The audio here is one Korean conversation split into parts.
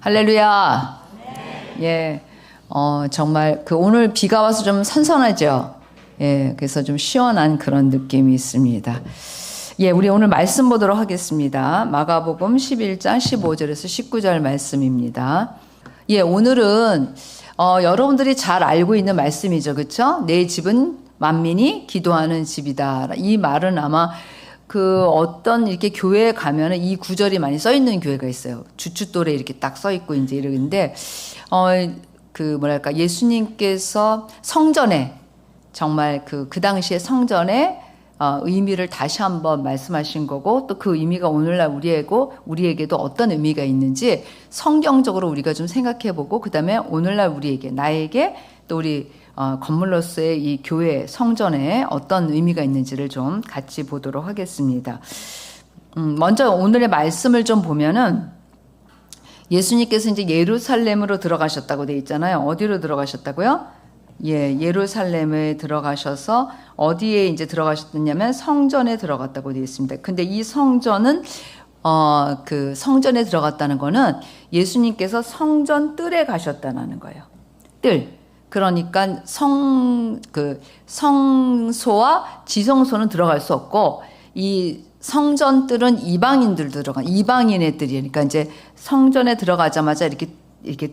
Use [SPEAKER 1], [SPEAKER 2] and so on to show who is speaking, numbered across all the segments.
[SPEAKER 1] 할렐루야. 예. 정말 오늘 비가 와서 좀 선선하죠. 예. 그래서 좀 시원한 그런 느낌이 있습니다. 예. 우리 오늘 말씀 보도록 하겠습니다. 마가복음 11장 15절에서 19절 말씀입니다. 예. 오늘은, 여러분들이 잘 알고 있는 말씀이죠. 그쵸? 내 집은 만민이 기도하는 집이다. 이 말은 아마 어떤 이렇게 교회에 가면은 이 구절이 많이 써 있는 교회가 있어요. 주춧돌에 이렇게 딱 써 있고 이제 이러는데, 예수님께서 성전에, 정말 그 당시에 성전에, 의미를 다시 한번 말씀하신 거고, 또 그 의미가 오늘날 우리에게도 어떤 의미가 있는지 성경적으로 우리가 좀 생각해 보고, 그 다음에 오늘날 나에게 또 우리 건물로서의 이 교회 성전에 어떤 의미가 있는지를 좀 같이 보도록 하겠습니다. 먼저 오늘의 말씀을 좀 보면은 예수님께서 이제 예루살렘으로 들어가셨다고 돼 있잖아요. 어디로 들어가셨다고요? 예, 예루살렘에 들어가셔서 어디에 이제 들어가셨냐면 성전에 들어갔다고 돼 있습니다. 근데 이 성전은 성전에 들어갔다는 거는 예수님께서 성전 뜰에 가셨다는 거예요. 뜰. 그러니까 성소와 지성소는 들어갈 수 없고, 이 성전들은 이방인의 뜰이, 그러니까 이제 성전에 들어가자마자 이렇게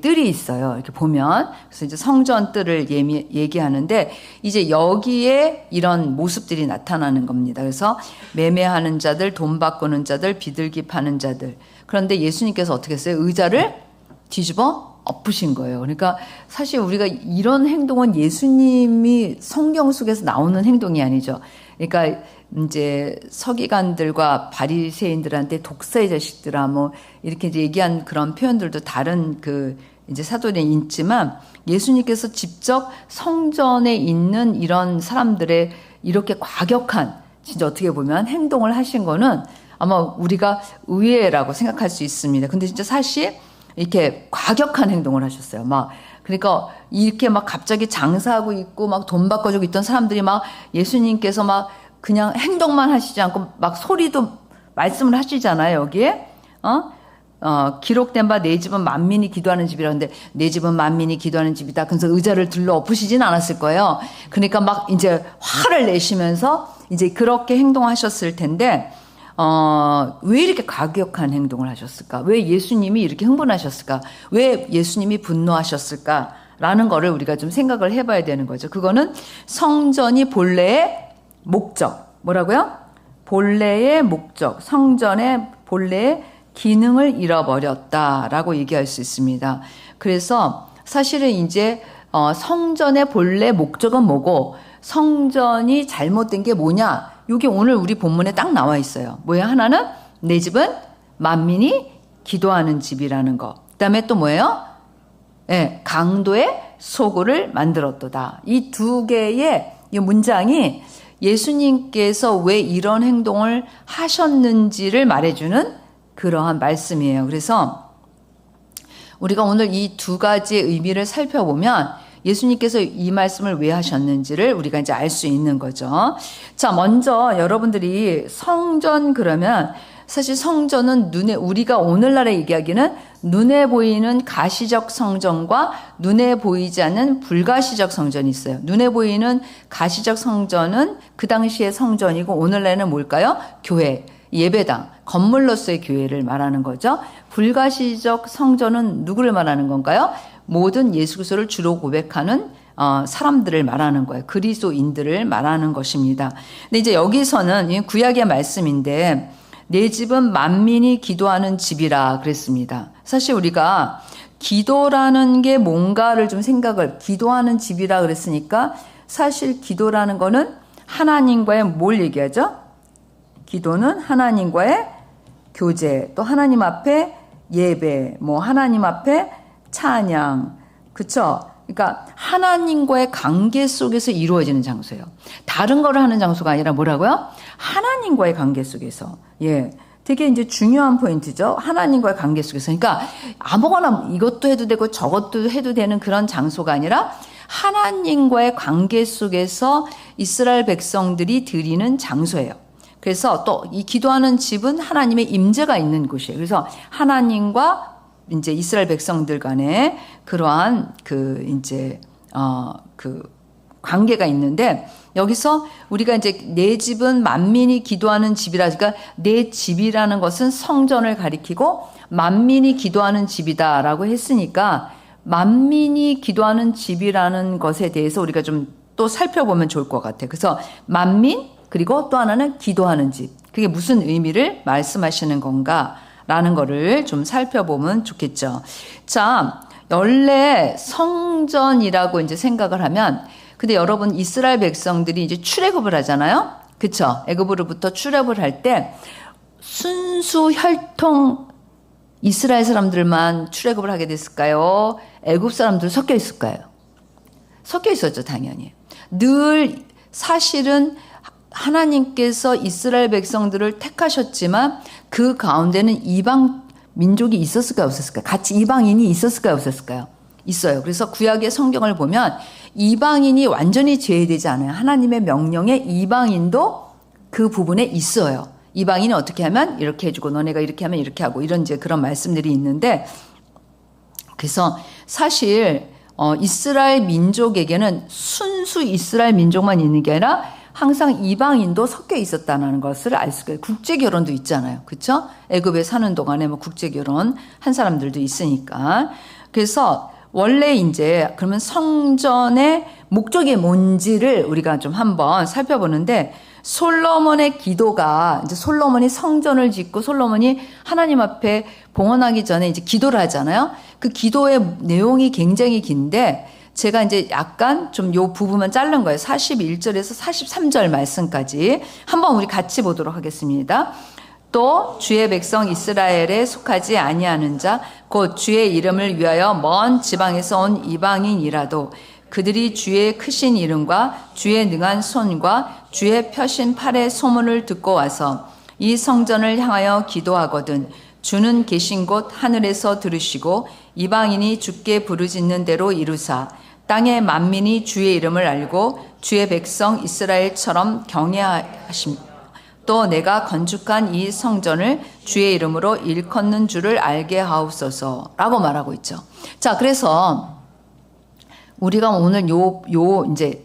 [SPEAKER 1] 뜰이 있어요. 이렇게 보면. 그래서 이제 성전 뜰을 얘기하는데, 이제 여기에 이런 모습들이 나타나는 겁니다. 그래서 매매하는 자들, 돈 바꾸는 자들, 비둘기 파는 자들. 그런데 예수님께서 어떻게 했어요? 의자를 뒤집어 엎으신 거예요. 그러니까 사실 우리가 이런 행동은 예수님이 성경 속에서 나오는 행동이 아니죠. 그러니까 이제 서기관들과 바리새인들한테 독사의 자식들아 뭐 이렇게 이제 얘기한 그런 표현들도 다른 이제 사도에 있지만, 예수님께서 직접 성전에 있는 이런 사람들의 이렇게 과격한, 진짜 어떻게 보면 행동을 하신 거는 아마 우리가 의외라고 생각할 수 있습니다. 근데 진짜 사실 이렇게 과격한 행동을 하셨어요. 그러니까 이렇게 갑자기 장사하고 있고 돈 바꿔주고 있던 사람들이 예수님께서 그냥 행동만 하시지 않고 소리도 말씀을 하시잖아요. 여기에 기록된 바 내 집은 만민이 기도하는 집이라는데, 내 집은 만민이 기도하는 집이다. 그래서 의자를 들러 엎으시진 않았을 거예요. 그러니까 이제 화를 내시면서 이제 그렇게 행동하셨을 텐데, 왜 이렇게 과격한 행동을 하셨을까? 왜 예수님이 이렇게 흥분하셨을까? 왜 예수님이 분노하셨을까? 라는 거를 우리가 좀 생각을 해봐야 되는 거죠. 그거는 성전이 본래의 목적. 뭐라고요? 본래의 목적. 성전의 본래의 기능을 잃어버렸다라고 얘기할 수 있습니다. 그래서 사실은 이제 성전의 본래 목적은 뭐고, 성전이 잘못된 게 뭐냐? 이게 오늘 우리 본문에 딱 나와 있어요. 뭐야? 하나는 내 집은 만민이 기도하는 집이라는 거. 그다음에 또 뭐예요? 예, 강도의 소굴을 만들었도다. 이 두 개의 이 문장이 예수님께서 왜 이런 행동을 하셨는지를 말해주는 그러한 말씀이에요. 그래서 우리가 오늘 이 두 가지의 의미를 살펴보면 예수님께서 이 말씀을 왜 하셨는지를 우리가 이제 알 수 있는 거죠. 자, 먼저 여러분들이 성전 그러면, 사실 성전은 우리가 오늘날에 얘기하기는 눈에 보이는 가시적 성전과 눈에 보이지 않는 불가시적 성전이 있어요. 눈에 보이는 가시적 성전은 그 당시의 성전이고, 오늘날에는 뭘까요? 교회, 예배당, 건물로서의 교회를 말하는 거죠. 불가시적 성전은 누구를 말하는 건가요? 모든 예수 그리스도를 주로 고백하는 사람들을 말하는 거예요. 그리스도인들을 말하는 것입니다. 근데 이제 여기서는 구약의 말씀인데, 내 집은 만민이 기도하는 집이라 그랬습니다. 사실 우리가 기도라는 게 뭔가를 좀 기도하는 집이라 그랬으니까, 사실 기도라는 거는 하나님과의 뭘 얘기하죠? 기도는 하나님과의 교제, 또 하나님 앞에 예배, 하나님 앞에 찬양, 그쵸? 그러니까 하나님과의 관계 속에서 이루어지는 장소예요. 다른 거를 하는 장소가 아니라 뭐라고요? 하나님과의 관계 속에서. 예. 되게 이제 중요한 포인트죠. 하나님과의 관계 속에서. 그러니까 아무거나 이것도 해도 되고 저것도 해도 되는 그런 장소가 아니라 하나님과의 관계 속에서 이스라엘 백성들이 드리는 장소예요. 그래서 또 이 기도하는 집은 하나님의 임재가 있는 곳이에요. 그래서 하나님과 이제 이스라엘 백성들 간에 그러한 관계가 있는데 여기서 우리가 이제 내 집은 만민이 기도하는 집이라 그러니까 내 집이라는 것은 성전을 가리키고 만민이 기도하는 집이다라고 했으니까 만민이 기도하는 집이라는 것에 대해서 우리가 좀 또 살펴보면 좋을 것 같아요. 그래서 만민 그리고 또 하나는 기도하는 집. 그게 무슨 의미를 말씀하시는 건가라는 거를 좀 살펴보면 좋겠죠. 자, 원래 성전이라고 이제 생각을 하면 근데 여러분 이스라엘 백성들이 이제 출애굽을 하잖아요. 그쵸? 애굽으로부터 출애굽을 할 때 순수 혈통 이스라엘 사람들만 출애굽을 하게 됐을까요? 애굽 사람들 섞여 있을까요? 섞여 있었죠, 당연히. 늘 사실은 하나님께서 이스라엘 백성들을 택하셨지만 그 가운데는 이방 민족이 있었을까요, 없었을까요? 같이 이방인이 있었을까요, 없었을까요? 있어요. 그래서 구약의 성경을 보면 이방인이 완전히 제외되지 않아요. 하나님의 명령에 이방인도 그 부분에 있어요. 이방인이 어떻게 하면 이렇게 해주고 너네가 이렇게 하면 이렇게 하고 이런 이제 그런 말씀들이 있는데 그래서 사실 이스라엘 민족에게는 순수 이스라엘 민족만 있는 게 아니라 항상 이방인도 섞여 있었다는 것을 알 수가 있어요. 국제 결혼도 있잖아요. 그렇죠? 애굽에 사는 동안에 뭐 국제 결혼 한 사람들도 있으니까. 그래서 원래 이제 그러면 성전의 목적이 뭔지를 우리가 좀 한번 살펴보는데 솔로몬의 기도가 이제 솔로몬이 성전을 짓고 솔로몬이 하나님 앞에 봉헌하기 전에 이제 기도를 하잖아요. 그 기도의 내용이 굉장히 긴데 제가 이제 약간 좀 요 부분만 자른 거예요. 41절에서 43절 말씀까지 한번 우리 같이 보도록 하겠습니다. 또 주의 백성 이스라엘에 속하지 아니하는 자 곧 주의 이름을 위하여 먼 지방에서 온 이방인이라도 그들이 주의 크신 이름과 주의 능한 손과 주의 펴신 팔의 소문을 듣고 와서 이 성전을 향하여 기도하거든 주는 계신 곳 하늘에서 들으시고 이방인이 주께 부르짖는 대로 이루사 땅의 만민이 주의 이름을 알고 주의 백성 이스라엘처럼 경외하십니다. 또 내가 건축한 이 성전을 주의 이름으로 일컫는 줄을 알게 하옵소서라고 말하고 있죠. 자, 그래서 우리가 오늘 이제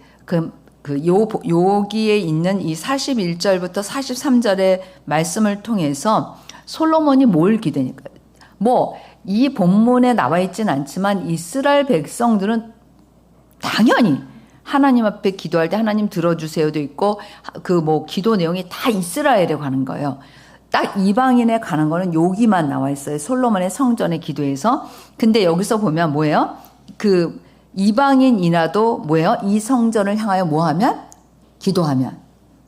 [SPEAKER 1] 여기에 있는 이 41절부터 43절의 말씀을 통해서 솔로몬이 뭘 기도니까 뭐 이 본문에 나와 있지는 않지만 이스라엘 백성들은 당연히 하나님 앞에 기도할 때 하나님 들어주세요도 있고 기도 내용이 다 이스라엘에 관한 거예요. 딱 이방인에 관한 거는 여기만 나와 있어요. 솔로몬의 성전의 기도에서. 근데 여기서 보면 뭐예요? 이방인이라도 뭐예요? 이 성전을 향하여 뭐하면? 기도하면.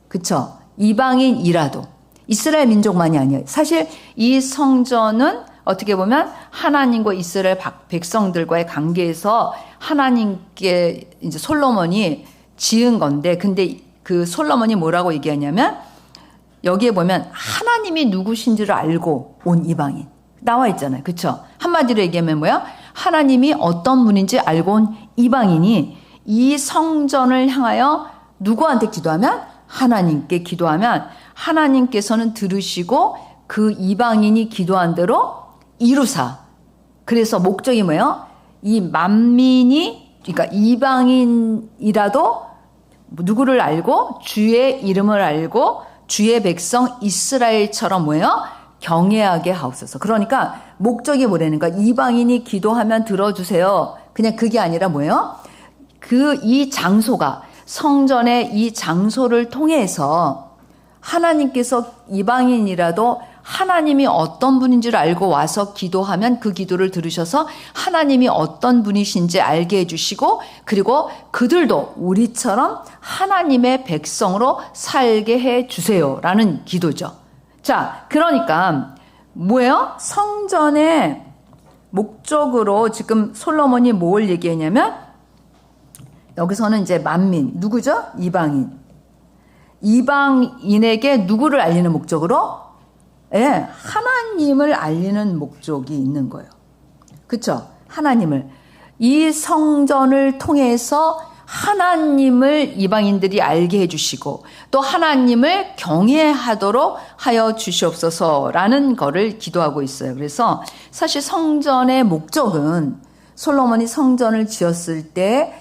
[SPEAKER 1] 그쵸? 이방인이라도. 이스라엘 민족만이 아니에요. 사실 이 성전은 어떻게 보면 하나님과 이스라엘 백성들과의 관계에서 하나님께 이제 솔로몬이 지은 건데 근데 그 솔로몬이 뭐라고 얘기하냐면 여기에 보면 하나님이 누구신지를 알고 온 이방인. 나와 있잖아요. 그쵸? 한마디로 얘기하면 뭐야? 하나님이 어떤 분인지 알고 온 이방인이 이 성전을 향하여 누구한테 기도하면? 하나님께 기도하면 하나님께서는 들으시고 그 이방인이 기도한 대로 이루사. 그래서 목적이 뭐예요? 이 만민이 그러니까 이방인이라도 누구를 알고 주의 이름을 알고 주의 백성 이스라엘처럼 뭐예요? 경외하게 하옵소서. 그러니까 목적이 뭐라는 거야? 이방인이 기도하면 들어주세요. 그냥 그게 아니라 뭐예요? 이 장소가 성전의 이 장소를 통해서 하나님께서 이방인이라도 하나님이 어떤 분인지를 알고 와서 기도하면 그 기도를 들으셔서 하나님이 어떤 분이신지 알게 해주시고 그리고 그들도 우리처럼 하나님의 백성으로 살게 해주세요라는 기도죠. 자, 그러니까 뭐예요? 성전의 목적으로 지금 솔로몬이 뭘 얘기했냐면 여기서는 이제 만민, 누구죠? 이방인. 이방인에게 누구를 알리는 목적으로? 예, 하나님을 알리는 목적이 있는 거예요. 그렇죠? 하나님을. 이 성전을 통해서 하나님을 이방인들이 알게 해주시고 또 하나님을 경외하도록 하여 주시옵소서라는 거를 기도하고 있어요. 그래서 사실 성전의 목적은 솔로몬이 성전을 지었을 때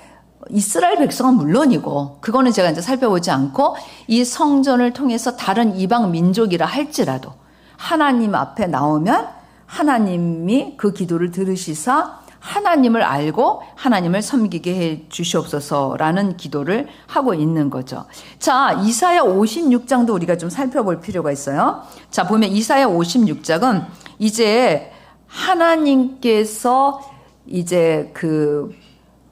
[SPEAKER 1] 이스라엘 백성은 물론이고 그거는 제가 이제 살펴보지 않고 이 성전을 통해서 다른 이방 민족이라 할지라도 하나님 앞에 나오면 하나님이 그 기도를 들으시사 하나님을 알고 하나님을 섬기게 해 주시옵소서라는 기도를 하고 있는 거죠. 자, 이사야 56장도 우리가 좀 살펴볼 필요가 있어요. 자, 보면 이사야 56장은 이제 하나님께서 이제 그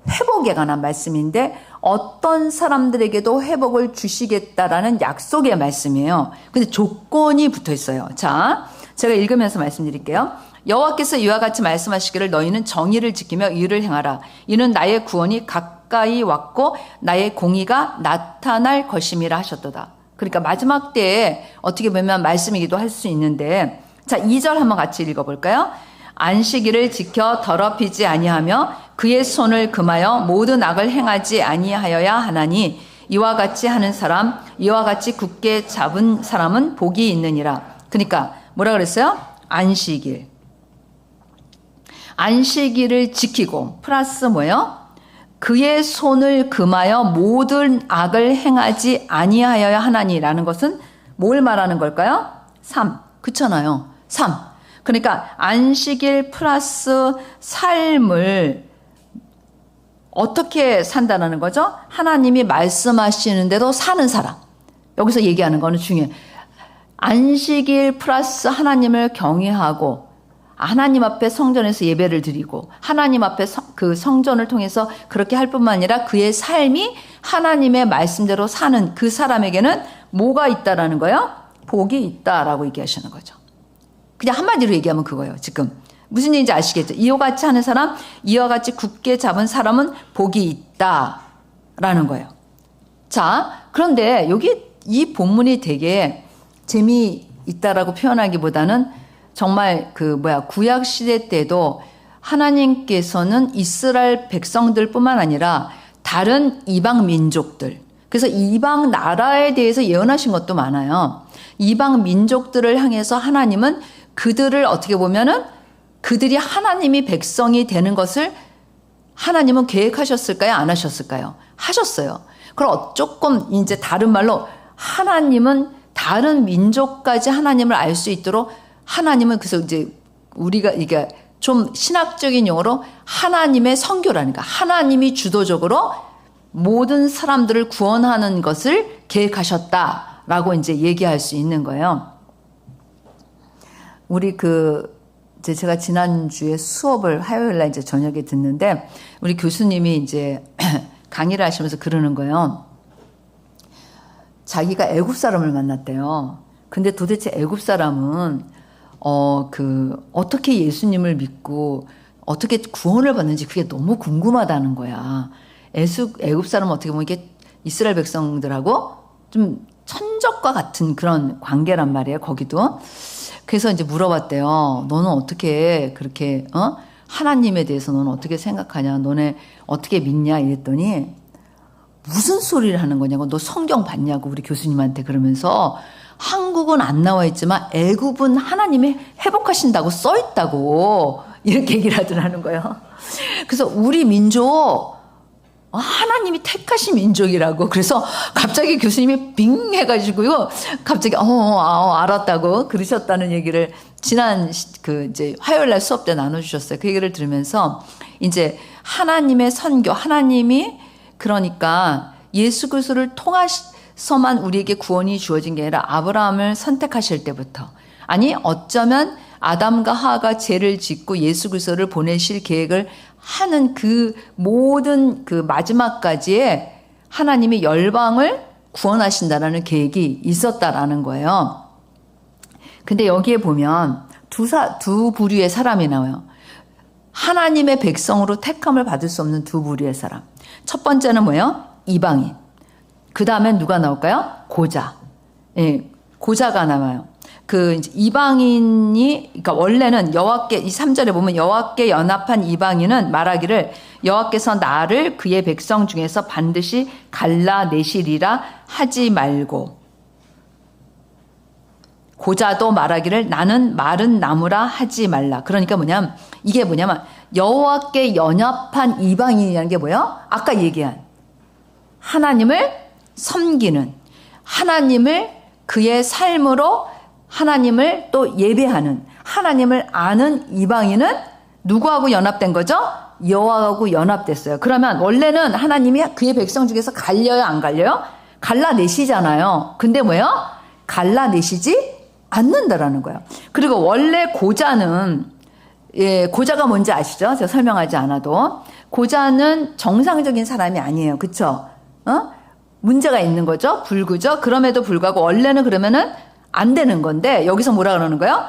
[SPEAKER 1] 회복에 관한 말씀인데 어떤 사람들에게도 회복을 주시겠다라는 약속의 말씀이에요. 근데 조건이 붙어 있어요. 자, 제가 읽으면서 말씀드릴게요. 여호와께서 이와 같이 말씀하시기를 너희는 정의를 지키며 의를 행하라. 이는 나의 구원이 가까이 왔고 나의 공의가 나타날 것임이라 하셨도다. 그러니까 마지막 때에 어떻게 보면 말씀이기도 할 수 있는데 자, 2절 한번 같이 읽어볼까요? 안식일을 지켜 더럽히지 아니하며 그의 손을 금하여 모든 악을 행하지 아니하여야 하나니 이와 같이 하는 사람 이와 같이 굳게 잡은 사람은 복이 있느니라. 그러니까 뭐라 그랬어요? 안식일을 지키고 플러스 뭐예요? 그의 손을 금하여 모든 악을 행하지 아니하여야 하나니라는 것은 뭘 말하는 걸까요? 3. 그렇잖아요. 3. 그러니까 안식일 플러스 삶을 어떻게 산다는 거죠? 하나님이 말씀하시는데도 사는 사람. 여기서 얘기하는 거는 중요해요. 안식일 플러스 하나님을 경외하고 하나님 앞에 성전에서 예배를 드리고 하나님 앞에 그 성전을 통해서 그렇게 할 뿐만 아니라 그의 삶이 하나님의 말씀대로 사는 그 사람에게는 뭐가 있다라는 거예요? 복이 있다라고 얘기하시는 거죠. 그냥 한마디로 얘기하면 그거예요. 지금 무슨 얘기인지 아시겠죠? 이와 같이 하는 사람, 이와 같이 굳게 잡은 사람은 복이 있다라는 거예요. 자, 그런데 여기 이 본문이 되게 재미있다라고 표현하기보다는 정말 구약 시대 때도 하나님께서는 이스라엘 백성들뿐만 아니라 다른 이방 민족들, 그래서 이방 나라에 대해서 예언하신 것도 많아요. 이방 민족들을 향해서 하나님은 그들을 어떻게 보면은 그들이 하나님이 백성이 되는 것을 하나님은 계획하셨을까요? 안 하셨을까요? 하셨어요. 그럼 조금 이제 다른 말로 하나님은 다른 민족까지 하나님을 알 수 있도록 하나님은 그래서 이제 우리가 이게 좀 신학적인 용어로 하나님의 선교라니까 하나님이 주도적으로 모든 사람들을 구원하는 것을 계획하셨다라고 이제 얘기할 수 있는 거예요. 우리 제가 지난주에 수업을 화요일 날 이제 저녁에 듣는데 우리 교수님이 이제 강의를 하시면서 그러는 거예요. 자기가 애굽 사람을 만났대요. 근데 도대체 애굽 사람은 어떻게 예수님을 믿고 어떻게 구원을 받는지 그게 너무 궁금하다는 거야. 애굽 사람은 어떻게 보면 이게 이스라엘 백성들하고 좀 천적과 같은 그런 관계란 말이에요. 거기도. 그래서 이제 물어봤대요. 너는 어떻게 그렇게 하나님에 대해서 너는 어떻게 생각하냐? 너네 어떻게 믿냐? 이랬더니 무슨 소리를 하는 거냐고. 너 성경 봤냐고 우리 교수님한테 그러면서 한국은 안 나와 있지만 애굽은 하나님이 회복하신다고 써 있다고 이렇게 얘기를 하더라는 거예요. 그래서 우리 민족 하나님이 택하신 민족이라고. 그래서 갑자기 교수님이 빙 해가지고요. 갑자기 알았다고 그러셨다는 얘기를 지난 이제 화요일 날 수업 때 나눠주셨어요. 그 얘기를 들으면서 이제 하나님의 선교, 하나님이 그러니까 예수 그리스도를 통해서만 우리에게 구원이 주어진 게 아니라 아브라함을 선택하실 때부터 아니 어쩌면 아담과 하와가 죄를 짓고 예수 그리스도를 보내실 계획을 하는 그 모든 그 마지막까지의 하나님이 열방을 구원하신다라는 계획이 있었다라는 거예요. 근데 여기에 보면 두 부류의 사람이 나와요. 하나님의 백성으로 택함을 받을 수 없는 두 부류의 사람. 첫 번째는 뭐예요? 이방인. 그 다음에 누가 나올까요? 고자. 예, 고자가 나와요. 그 이제 이방인이, 그러니까 원래는 여호와께, 이 3절에 보면 여호와께 연합한 이방인은 말하기를 여호와께서 나를 그의 백성 중에서 반드시 갈라내시리라 하지 말고, 고자도 말하기를 나는 마른 나무라 하지 말라. 그러니까 뭐냐면, 이게 뭐냐면 여호와께 연합한 이방인이라는 게 뭐예요? 아까 얘기한 하나님을 섬기는, 하나님을 그의 삶으로 하나님을 또 예배하는, 하나님을 아는 이방인은 누구하고 연합된 거죠? 여호와하고 연합됐어요. 그러면 원래는 하나님이 그의 백성 중에서 갈려요, 안 갈려요? 갈라내시잖아요. 근데 뭐예요? 갈라내시지 않는다라는 거예요. 그리고 원래 고자는, 예, 고자가 뭔지 아시죠? 제가 설명하지 않아도. 고자는 정상적인 사람이 아니에요. 그쵸? 문제가 있는 거죠? 불구죠? 그럼에도 불구하고 원래는 그러면은 안 되는 건데, 여기서 뭐라 그러는 거예요?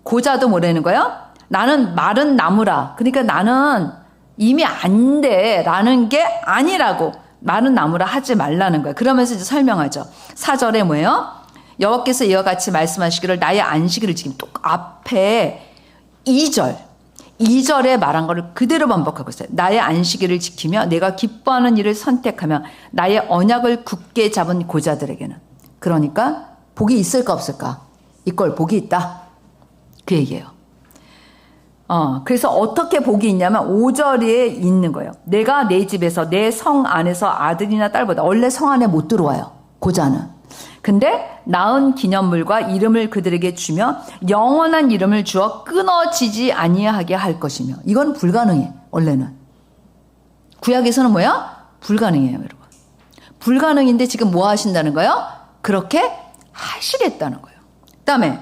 [SPEAKER 1] 고자도 뭐라는 거예요? 나는 마른 나무라. 그러니까 나는 이미 안 돼. 라는 게 아니라고. 마른 나무라 하지 말라는 거예요. 그러면서 이제 설명하죠. 4절에 뭐예요? 여호와께서 이와 같이 말씀하시기를 나의 안식일을 지키면, 또 앞에 2절에 말한 거를 그대로 반복하고 있어요. 나의 안식일을 지키며 내가 기뻐하는 일을 선택하며 나의 언약을 굳게 잡은 고자들에게는. 그러니까 복이 있을까 없을까? 이걸 복이 있다. 그 얘기예요. 그래서 어떻게 복이 있냐면 5절에 있는 거예요. 내가 내 집에서 내 성 안에서 아들이나 딸보다, 원래 성 안에 못 들어와요. 고자는. 근데 나은 기념물과 이름을 그들에게 주며 영원한 이름을 주어 끊어지지 아니하게 할 것이며. 이건 불가능해. 원래는. 구약에서는 뭐야? 불가능해요, 여러분. 불가능인데 지금 뭐 하신다는 거예요? 그렇게 하시겠다는 거예요. 그다음에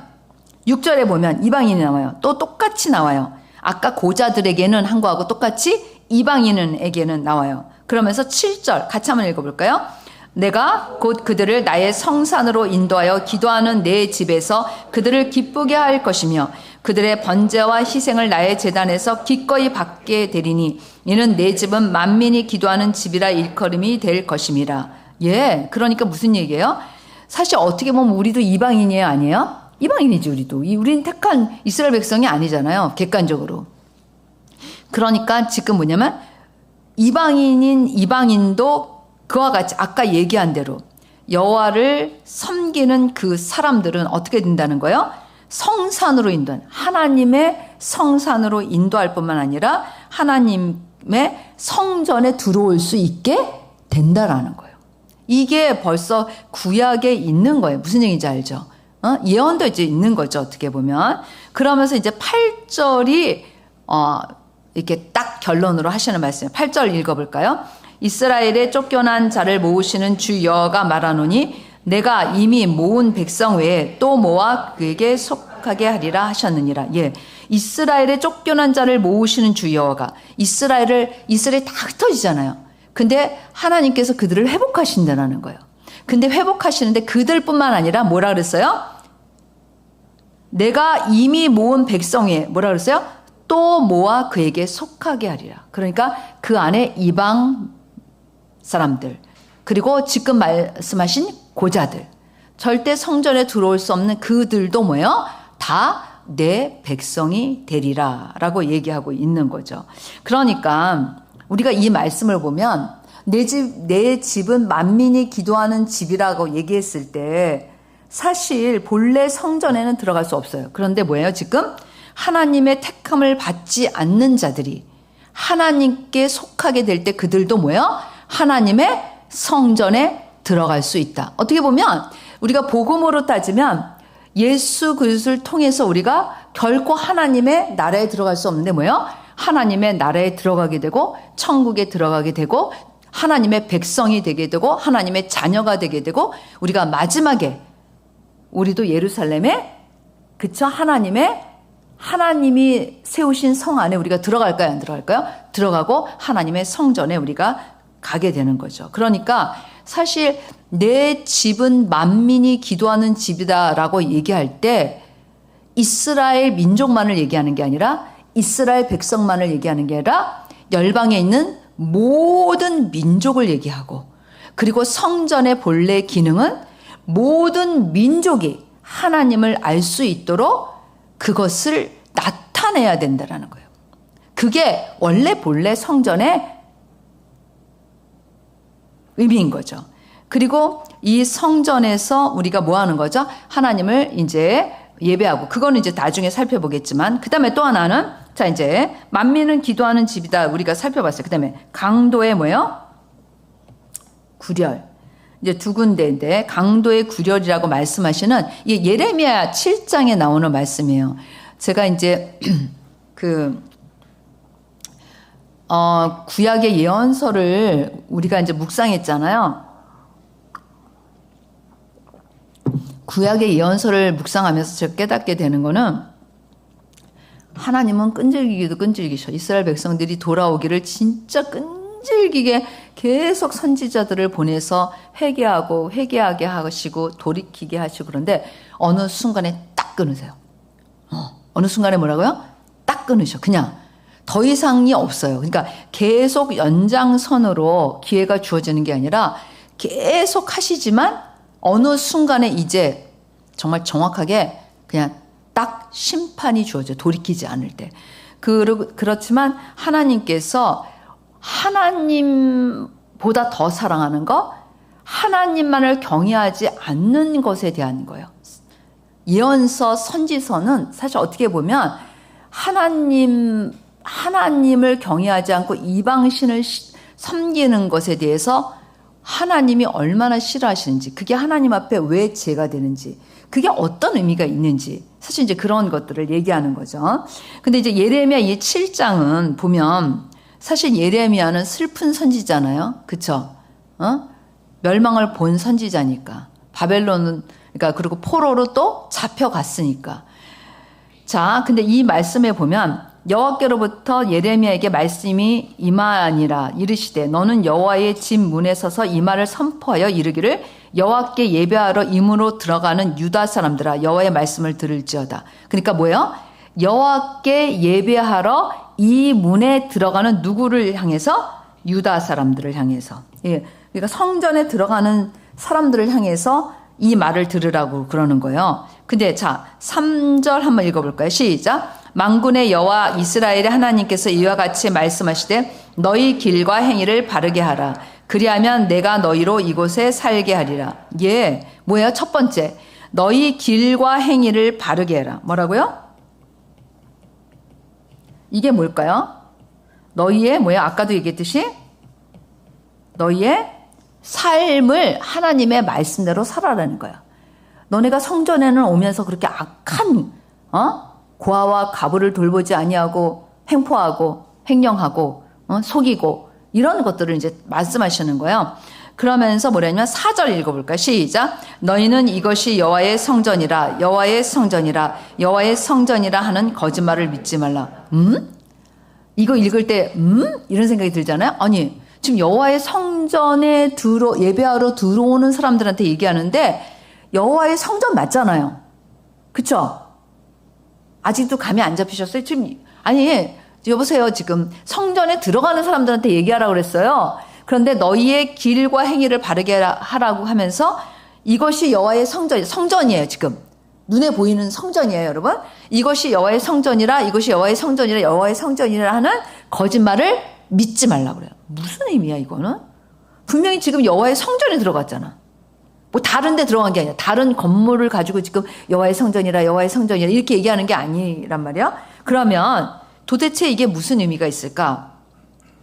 [SPEAKER 1] 6절에 보면 이방인이 나와요. 또 똑같이 나와요. 아까 고자들에게는 한 거하고 똑같이 이방인에게는 나와요. 그러면서 7절 같이 한번 읽어볼까요? 내가 곧 그들을 나의 성산으로 인도하여 기도하는 내 집에서 그들을 기쁘게 할 것이며 그들의 번제와 희생을 나의 제단에서 기꺼이 받게 되리니 이는 내 집은 만민이 기도하는 집이라 일컬음이 될 것임이라. 예, 그러니까 무슨 얘기예요? 사실 어떻게 보면 우리도 이방인이에요, 아니에요? 이방인이지, 우리도. 우리는 택한 이스라엘 백성이 아니잖아요, 객관적으로. 그러니까 지금 뭐냐면 이방인인 이방인도 그와 같이 아까 얘기한 대로 여호와를 섬기는 그 사람들은 어떻게 된다는 거예요? 성산으로 인도한, 하나님의 성산으로 인도할 뿐만 아니라 하나님의 성전에 들어올 수 있게 된다라는 거예요. 이게 벌써 구약에 있는 거예요. 무슨 얘기인지 알죠? 예언도 이제 있는 거죠, 어떻게 보면. 그러면서 이제 8절이 이렇게 딱 결론으로 하시는 말씀이에요. 8절 읽어볼까요? 이스라엘의 쫓겨난 자를 모으시는 주 여호와가 말하노니 내가 이미 모은 백성 외에 또 모아 그에게 속하게 하리라 하셨느니라. 예, 이스라엘의 쫓겨난 자를 모으시는 주 여호와가, 이스라엘이 다 흩어지잖아요. 근데 하나님께서 그들을 회복하신다는 거예요. 근데 회복하시는데 그들뿐만 아니라 뭐라 그랬어요? 내가 이미 모은 백성 외에 뭐라 그랬어요? 또 모아 그에게 속하게 하리라. 그러니까 그 안에 이방 사람들, 그리고 지금 말씀하신 고자들, 절대 성전에 들어올 수 없는 그들도 뭐예요? 다 내 백성이 되리라 라고 얘기하고 있는 거죠. 그러니까 우리가 이 말씀을 보면 내 집은 만민이 기도하는 집이라고 얘기했을 때 사실 본래 성전에는 들어갈 수 없어요. 그런데 뭐예요? 지금 하나님의 택함을 받지 않는 자들이 하나님께 속하게 될 때 그들도 뭐예요? 하나님의 성전에 들어갈 수 있다. 어떻게 보면 우리가 복음으로 따지면 예수 그리스도를 통해서 우리가 결코 하나님의 나라에 들어갈 수 없는데 뭐예요? 하나님의 나라에 들어가게 되고 천국에 들어가게 되고 하나님의 백성이 되게 되고 하나님의 자녀가 되게 되고 우리가 마지막에 우리도 예루살렘에, 그쵸? 하나님이 세우신 성 안에 우리가 들어갈까요? 안 들어갈까요? 들어가고 하나님의 성전에 우리가 가게 되는 거죠. 그러니까 사실 내 집은 만민이 기도하는 집이다라고 얘기할 때 이스라엘 민족만을 얘기하는 게 아니라 이스라엘 백성만을 얘기하는 게 아니라 열방에 있는 모든 민족을 얘기하고, 그리고 성전의 본래 기능은 모든 민족이 하나님을 알 수 있도록 그것을 나타내야 된다라는 거예요. 그게 원래 본래 성전의 의미인 거죠. 그리고 이 성전에서 우리가 뭐 하는 거죠? 하나님을 이제 예배하고, 그거는 이제 나중에 살펴보겠지만, 그 다음에 또 하나는, 자, 이제, 만민은 기도하는 집이다. 우리가 살펴봤어요. 그 다음에 강도의 뭐예요? 구렬. 이제 두 군데인데, 강도의 구렬이라고 말씀하시는, 이게 예레미야 7장에 나오는 말씀이에요. 제가 이제, 구약의 예언서를 우리가 이제 묵상했잖아요. 구약의 예언서를 묵상하면서 제가 깨닫게 되는 거는, 하나님은 끈질기기도 끈질기셔. 이스라엘 백성들이 돌아오기를 진짜 끈질기게 계속 선지자들을 보내서 회개하게 하시고 돌이키게 하시고, 그런데 어느 순간에 딱 끊으세요. 어느 순간에 뭐라고요? 딱 끊으셔. 그냥 더 이상이 없어요. 그러니까 계속 연장선으로 기회가 주어지는 게 아니라 계속 하시지만 어느 순간에 이제 정말 정확하게 그냥 딱 심판이 주어져요. 돌이키지 않을 때. 그렇지만 하나님께서 하나님보다 더 사랑하는 거, 하나님만을 경외하지 않는 것에 대한 거예요. 예언서, 선지서는 사실 어떻게 보면 하나님을 경외하지 않고 이방신을 섬기는 것에 대해서 하나님이 얼마나 싫어하시는지, 그게 하나님 앞에 왜 죄가 되는지, 그게 어떤 의미가 있는지, 사실 이제 그런 것들을 얘기하는 거죠. 근데 이제 예레미야 이 7장은 보면 사실 예레미야는 슬픈 선지자잖아요. 그쵸? 멸망을 본 선지자니까. 바벨론은, 그러니까 그리고 포로로 또 잡혀갔으니까. 자, 근데 이 말씀에 보면 여호와께로부터 예레미야에게 말씀이 임하니라. 이르시되 너는 여호와의 집 문에 서서 이 말을 선포하여 이르기를 여호와께 예배하러 임으로 들어가는 유다 사람들아, 여호와의 말씀을 들을지어다. 그러니까 뭐예요? 여호와께 예배하러 이 문에 들어가는 누구를 향해서? 유다 사람들을 향해서. 예, 그러니까 성전에 들어가는 사람들을 향해서 이 말을 들으라고 그러는 거예요. 근데 자, 3절 한번 읽어볼까요? 시작. 만군의 여호와 이스라엘의 하나님께서 이와 같이 말씀하시되 너희 길과 행위를 바르게 하라. 그리하면 내가 너희로 이곳에 살게 하리라. 예, 뭐예요? 첫 번째, 너희 길과 행위를 바르게 해라. 뭐라고요? 이게 뭘까요? 너희의 뭐야? 아까도 얘기했듯이 너희의 삶을 하나님의 말씀대로 살아라는 거야. 너네가 성전에는 오면서 그렇게 악한 고아와 가부를 돌보지 아니하고 횡포하고 횡령하고 속이고 이런 것들을 이제 말씀하시는 거예요. 그러면서 뭐냐면 4절 읽어볼까요? 시작. 너희는 이것이 여호와의 성전이라 여호와의 성전이라 여호와의 성전이라 하는 거짓말을 믿지 말라. 이거 읽을 때 이런 생각이 들잖아요. 아니, 지금 여호와의 성전에 예배하러 들어오는 사람들한테 얘기하는데 여호와의 성전 맞잖아요. 그쵸? 아직도 감이 안 잡히셨어요? 지금 아니, 여보세요. 지금 성전에 들어가는 사람들한테 얘기하라고 그랬어요. 그런데 너희의 길과 행위를 바르게 하라고 하면서 이것이 여호와의 성전이에요. 지금 눈에 보이는 성전이에요, 여러분. 이것이 여호와의 성전이라 이것이 여호와의 성전이라 여호와의 성전이라 하는 거짓말을 믿지 말라고 그래요. 무슨 의미야 이거는? 분명히 지금 여호와의 성전에 들어갔잖아. 뭐 다른 데 들어간 게 아니라 다른 건물을 가지고 지금 여호와의 성전이라 여호와의 성전이라 이렇게 얘기하는 게 아니란 말이야. 그러면 도대체 이게 무슨 의미가 있을까?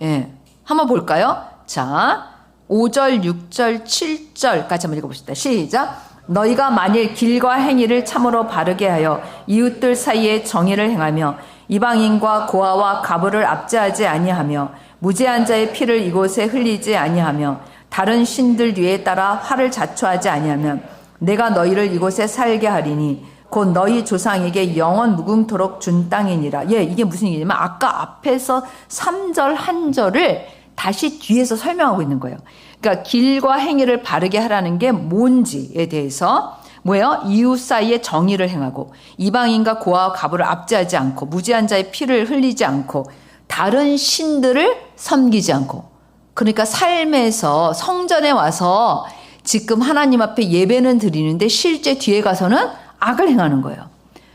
[SPEAKER 1] 예, 한번 볼까요? 자, 5절, 6절, 7절까지 한번 읽어봅시다. 시작. 너희가 만일 길과 행위를 참으로 바르게 하여 이웃들 사이에 정의를 행하며 이방인과 고아와 가부를 압제하지 아니하며 무죄한 자의 피를 이곳에 흘리지 아니하며 다른 신들 뒤에 따라 화를 자초하지 아니하면 내가 너희를 이곳에 살게 하리니 곧 너희 조상에게 영원 무궁토록 준 땅이니라. 예, 이게 무슨 얘기냐면 아까 앞에서 3절 한 절을 다시 뒤에서 설명하고 있는 거예요. 그러니까 길과 행위를 바르게 하라는 게 뭔지에 대해서 뭐예요? 이웃 사이에 정의를 행하고 이방인과 고아와 가부를 압제하지 않고 무죄한 자의 피를 흘리지 않고 다른 신들을 섬기지 않고, 그러니까 삶에서 성전에 와서 지금 하나님 앞에 예배는 드리는데 실제 뒤에 가서는 악을 행하는 거예요.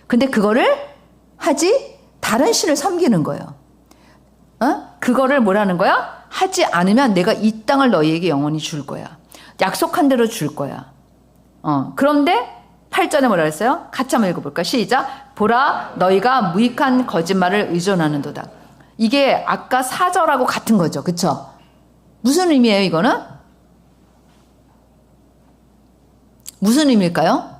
[SPEAKER 1] 근데 그거를 하지 다른 신을 섬기는 거예요. 그거를 뭐라는 거야? 하지 않으면 내가 이 땅을 너희에게 영원히 줄 거야. 약속한 대로 줄 거야. 그런데 8절에 뭐라 그랬어요? 같이 한번 읽어볼까? 시작. 보라, 너희가 무익한 거짓말을 의존하는도다. 이게 아까 4절하고 같은 거죠. 그쵸? 무슨 의미예요, 이거는? 무슨 의미일까요?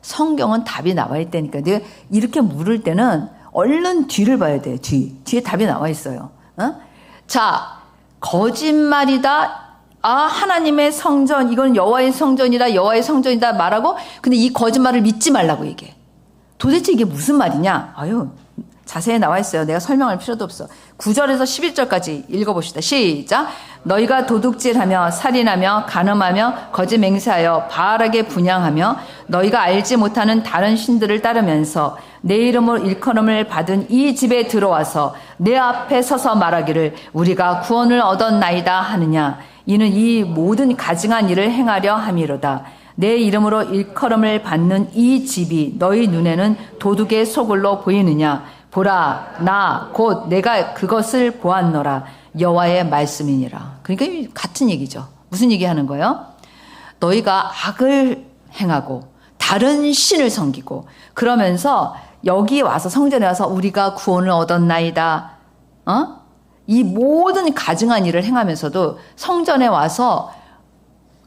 [SPEAKER 1] 성경은 답이 나와 있다니까. 내가 이렇게 물을 때는 얼른 뒤를 봐야 돼. 뒤에 답이 나와 있어요. 자, 거짓말이다. 하나님의 성전, 이건 여호와의 성전이다, 여호와의 성전이다 말하고, 근데 이 거짓말을 믿지 말라고 얘기해. 도대체 이게 무슨 말이냐? 자세히 나와 있어요. 내가 설명할 필요도 없어. 9절에서 11절까지 읽어봅시다. 시작. 너희가 도둑질하며 살인하며 간음하며 거짓 맹세하여 바알에게 분향하며 너희가 알지 못하는 다른 신들을 따르면서 내 이름으로 일컬음을 받은 이 집에 들어와서 내 앞에 서서 말하기를 우리가 구원을 얻었나이다 하느냐. 이는 이 모든 가증한 일을 행하려 함이로다. 내 이름으로 일컬음을 받는 이 집이 너희 눈에는 도둑의 소굴로 보이느냐. 보라, 나 곧 내가 그것을 보았노라. 여호와의 말씀이니라. 그러니까 같은 얘기죠. 무슨 얘기하는 거예요? 너희가 악을 행하고 다른 신을 섬기고 그러면서 여기 와서 성전에 와서 우리가 구원을 얻었나이다. 이 모든 가증한 일을 행하면서도 성전에 와서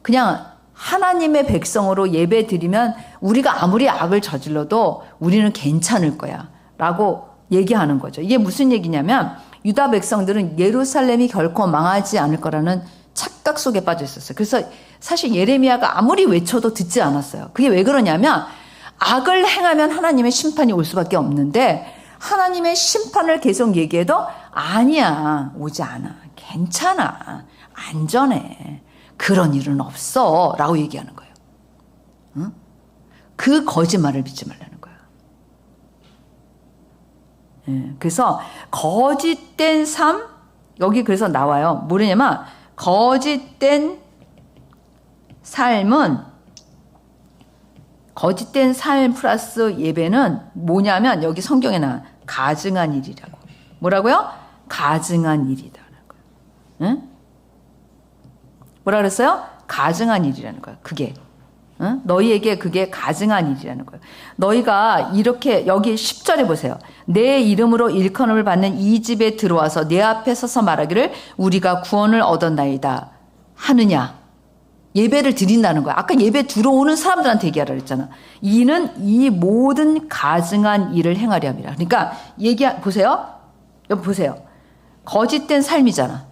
[SPEAKER 1] 그냥 하나님의 백성으로 예배 드리면 우리가 아무리 악을 저질러도 우리는 괜찮을 거야 라고 얘기하는 거죠. 이게 무슨 얘기냐면 유다 백성들은 예루살렘이 결코 망하지 않을 거라는 착각 속에 빠져 있었어요. 그래서 사실 예레미야가 아무리 외쳐도 듣지 않았어요. 그게 왜 그러냐면 악을 행하면 하나님의 심판이 올 수밖에 없는데 하나님의 심판을 계속 얘기해도 아니야, 오지 않아, 괜찮아, 안전해, 그런 일은 없어 라고 얘기하는 거예요. 그 거짓말을 믿지 말라는 거예요. 그래서 거짓된 삶, 여기 그래서 나와요. 뭐냐면 거짓된 삶은, 거짓된 삶 플러스 예배는 뭐냐면 여기 성경에 나와 가증한 일이라고. 뭐라고요? 가증한 일이라는 거예요. 응? 뭐라 그랬어요? 가증한 일이라는 거예요. 그게. 응? 너희에게 그게 가증한 일이라는 거예요. 너희가 이렇게 여기 10절에 보세요. 내 이름으로 일컬음을 받는 이 집에 들어와서 내 앞에 서서 말하기를 우리가 구원을 얻었나이다 하느냐. 예배를 드린다는 거야. 아까 예배 들어오는 사람들한테 얘기하라 그랬잖아. 이는 이 모든 가증한 일을 행하려 함이라. 그러니까 보세요. 여기 보세요. 거짓된 삶이잖아.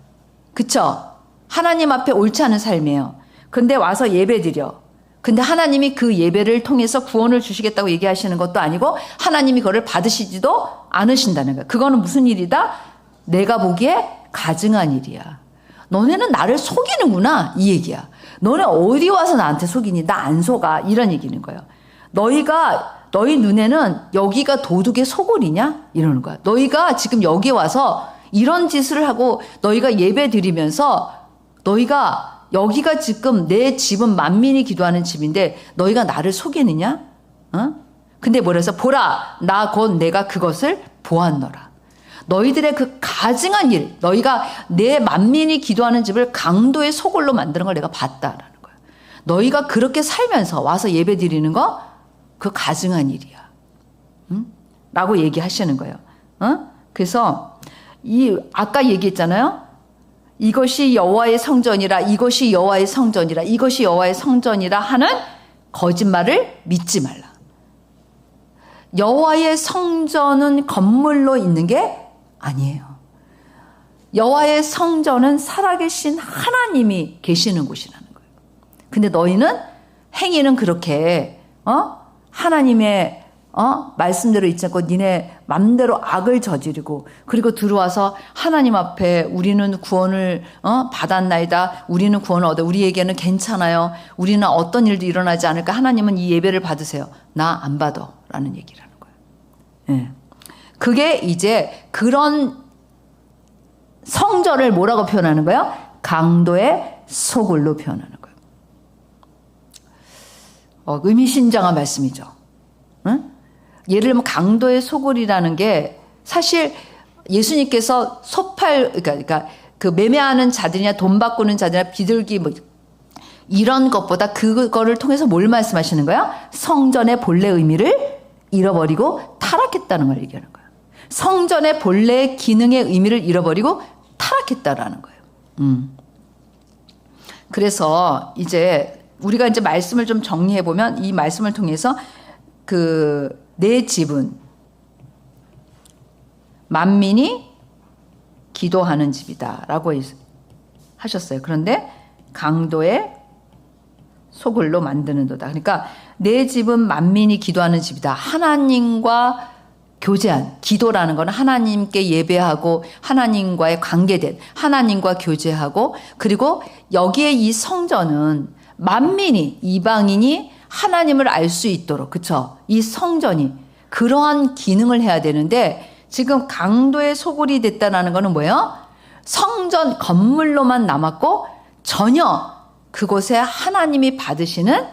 [SPEAKER 1] 그쵸? 하나님 앞에 옳지 않은 삶이에요. 근데 와서 예배 드려. 근데 하나님이 그 예배를 통해서 구원을 주시겠다고 얘기하시는 것도 아니고 하나님이 그거를 받으시지도 않으신다는 거야. 그거는 무슨 일이다? 내가 보기에 가증한 일이야. 너네는 나를 속이는구나 이 얘기야. 너네 어디 와서 나한테 속이니? 나 안 속아. 이런 얘기는 거예요. 너희 눈에는 여기가 도둑의 소굴이냐? 이러는 거야. 너희가 지금 여기 와서 이런 짓을 하고 너희가 예배 드리면서 너희가 여기가 지금 내 집은 만민이 기도하는 집인데 너희가 나를 속이느냐? 근데 뭐래서 보라, 나 곧 내가 그것을 보았노라. 너희들의 그 가증한 일, 너희가 내 만민이 기도하는 집을 강도의 소굴로 만드는 걸 내가 봤다라는 거야. 너희가 그렇게 살면서 와서 예배 드리는 거, 그 가증한 일이야. 라고 얘기하시는 거예요. 그래서 아까 얘기했잖아요. 이것이 여호와의 성전이라, 이것이 여호와의 성전이라, 이것이 여호와의 성전이라 하는 거짓말을 믿지 말라. 여호와의 성전은 건물로 있는 게 아니에요. 여호와의 성전은 살아계신 하나님이 계시는 곳이라는 거예요. 근데 너희는 행위는 그렇게 하나님의 말씀대로 있지 않고 니네 맘대로 악을 저지르고 그리고 들어와서 하나님 앞에 우리는 구원을 받았나이다. 우리는 구원을 얻어. 우리에게는 괜찮아요. 우리는 어떤 일도 일어나지 않을까. 하나님은 이 예배를 받으세요. 나 안 받아. 라는 얘기라는 거예요. 네. 그게 이제 그런 성전을 뭐라고 표현하는 거예요? 강도의 소굴로 표현하는 거예요. 의미심장한 말씀이죠. 응? 예를 들면 강도의 소굴이라는 게 사실 예수님께서 그러니까 그 매매하는 자들이나 돈 바꾸는 자들이나 비둘기 뭐 이런 것보다 그거를 통해서 뭘 말씀하시는 거야? 성전의 본래 의미를 잃어버리고 타락했다는 걸 얘기하는 거예요. 성전의 본래 기능의 의미를 잃어버리고 타락했다라는 거예요. 그래서 이제 우리가 이제 말씀을 좀 정리해 보면 이 말씀을 통해서 내 집은 만민이 기도하는 집이다라고 하셨어요. 그런데 강도의 소굴로 만드는도다. 그러니까 내 집은 만민이 기도하는 집이다. 하나님과 교제한, 기도라는 건 하나님께 예배하고 하나님과의 관계된, 하나님과 교제하고, 그리고 여기에 이 성전은 만민이, 이방인이 하나님을 알 수 있도록, 그쵸? 이 성전이 그러한 기능을 해야 되는데 지금 강도의 소굴이 됐다는 거는 뭐예요? 성전 건물로만 남았고 전혀 그곳에 하나님이 받으시는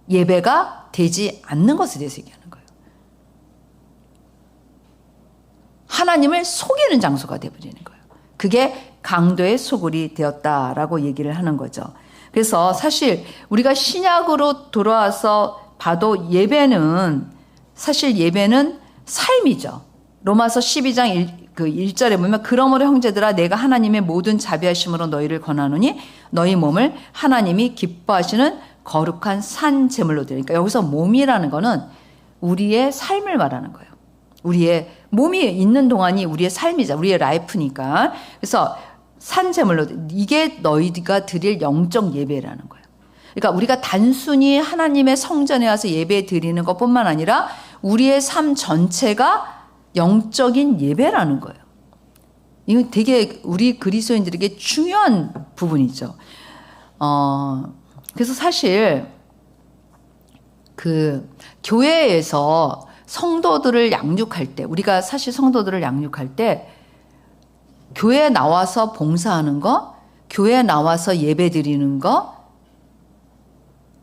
[SPEAKER 1] 예배가 되지 않는 것에 대해서 얘기하는 거예요. 하나님을 속이는 장소가 되어버리는 거예요. 그게 강도의 소굴이 되었다라고 얘기를 하는 거죠. 그래서 사실 우리가 신약으로 돌아와서 봐도 사실 예배는 삶이죠. 로마서 12장 1절에 보면 그러므로 형제들아 내가 하나님의 모든 자비하심으로 너희를 권하노니 너희 몸을 하나님이 기뻐하시는 거룩한 산 제물로 드리니까, 그러니까 여기서 몸이라는 거는 우리의 삶을 말하는 거예요. 우리의 몸이 있는 동안이 우리의 삶이자 우리의 라이프니까. 그래서 산 제물로, 이게 너희가 드릴 영적 예배라는 거예요. 그러니까 우리가 단순히 하나님의 성전에 와서 예배 드리는 것뿐만 아니라 우리의 삶 전체가 영적인 예배라는 거예요. 이건 되게 우리 그리스도인들에게 중요한 부분이죠. 그래서 사실 교회에서 성도들을 양육할 때, 우리가 사실 성도들을 양육할 때 교회에 나와서 봉사하는 거, 교회에 나와서 예배 드리는 거,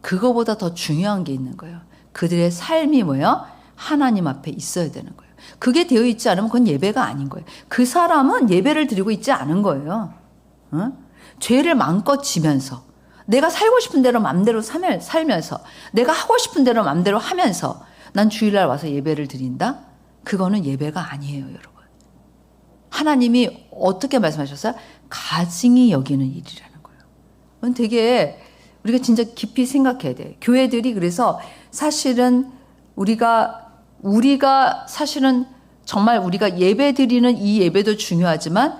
[SPEAKER 1] 그거보다 더 중요한 게 있는 거예요. 그들의 삶이 뭐예요? 하나님 앞에 있어야 되는 거예요. 그게 되어 있지 않으면 그건 예배가 아닌 거예요. 그 사람은 예배를 드리고 있지 않은 거예요. 죄를 마음껏 지면서 내가 살고 싶은 대로 마음대로 살면서 내가 하고 싶은 대로 마음대로 하면서 난 주일날 와서 예배를 드린다? 그거는 예배가 아니에요, 여러분. 하나님이 어떻게 말씀하셨어요? 가증히 여기는 일이라는 거예요. 그건 되게 우리가 진짜 깊이 생각해야 돼. 교회들이 그래서 사실은 우리가 사실은 정말 우리가 예배 드리는 이 예배도 중요하지만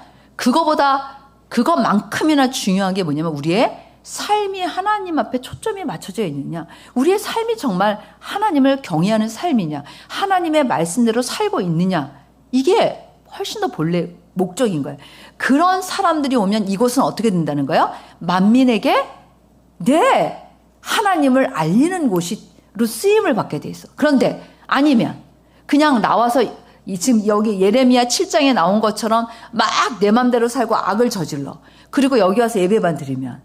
[SPEAKER 1] 그것만큼이나 중요한 게 뭐냐면 우리의 삶이 하나님 앞에 초점이 맞춰져 있느냐, 우리의 삶이 정말 하나님을 경외하는 삶이냐, 하나님의 말씀대로 살고 있느냐, 이게 훨씬 더 본래 목적인 거예요. 그런 사람들이 오면 이곳은 어떻게 된다는 거예요? 만민에게 하나님을 알리는 곳으로 쓰임을 받게 돼 있어. 그런데 아니면 그냥 나와서 지금 여기 예레미야 7장에 나온 것처럼 막 내 맘대로 살고 악을 저질러. 그리고 여기 와서 예배만 드리면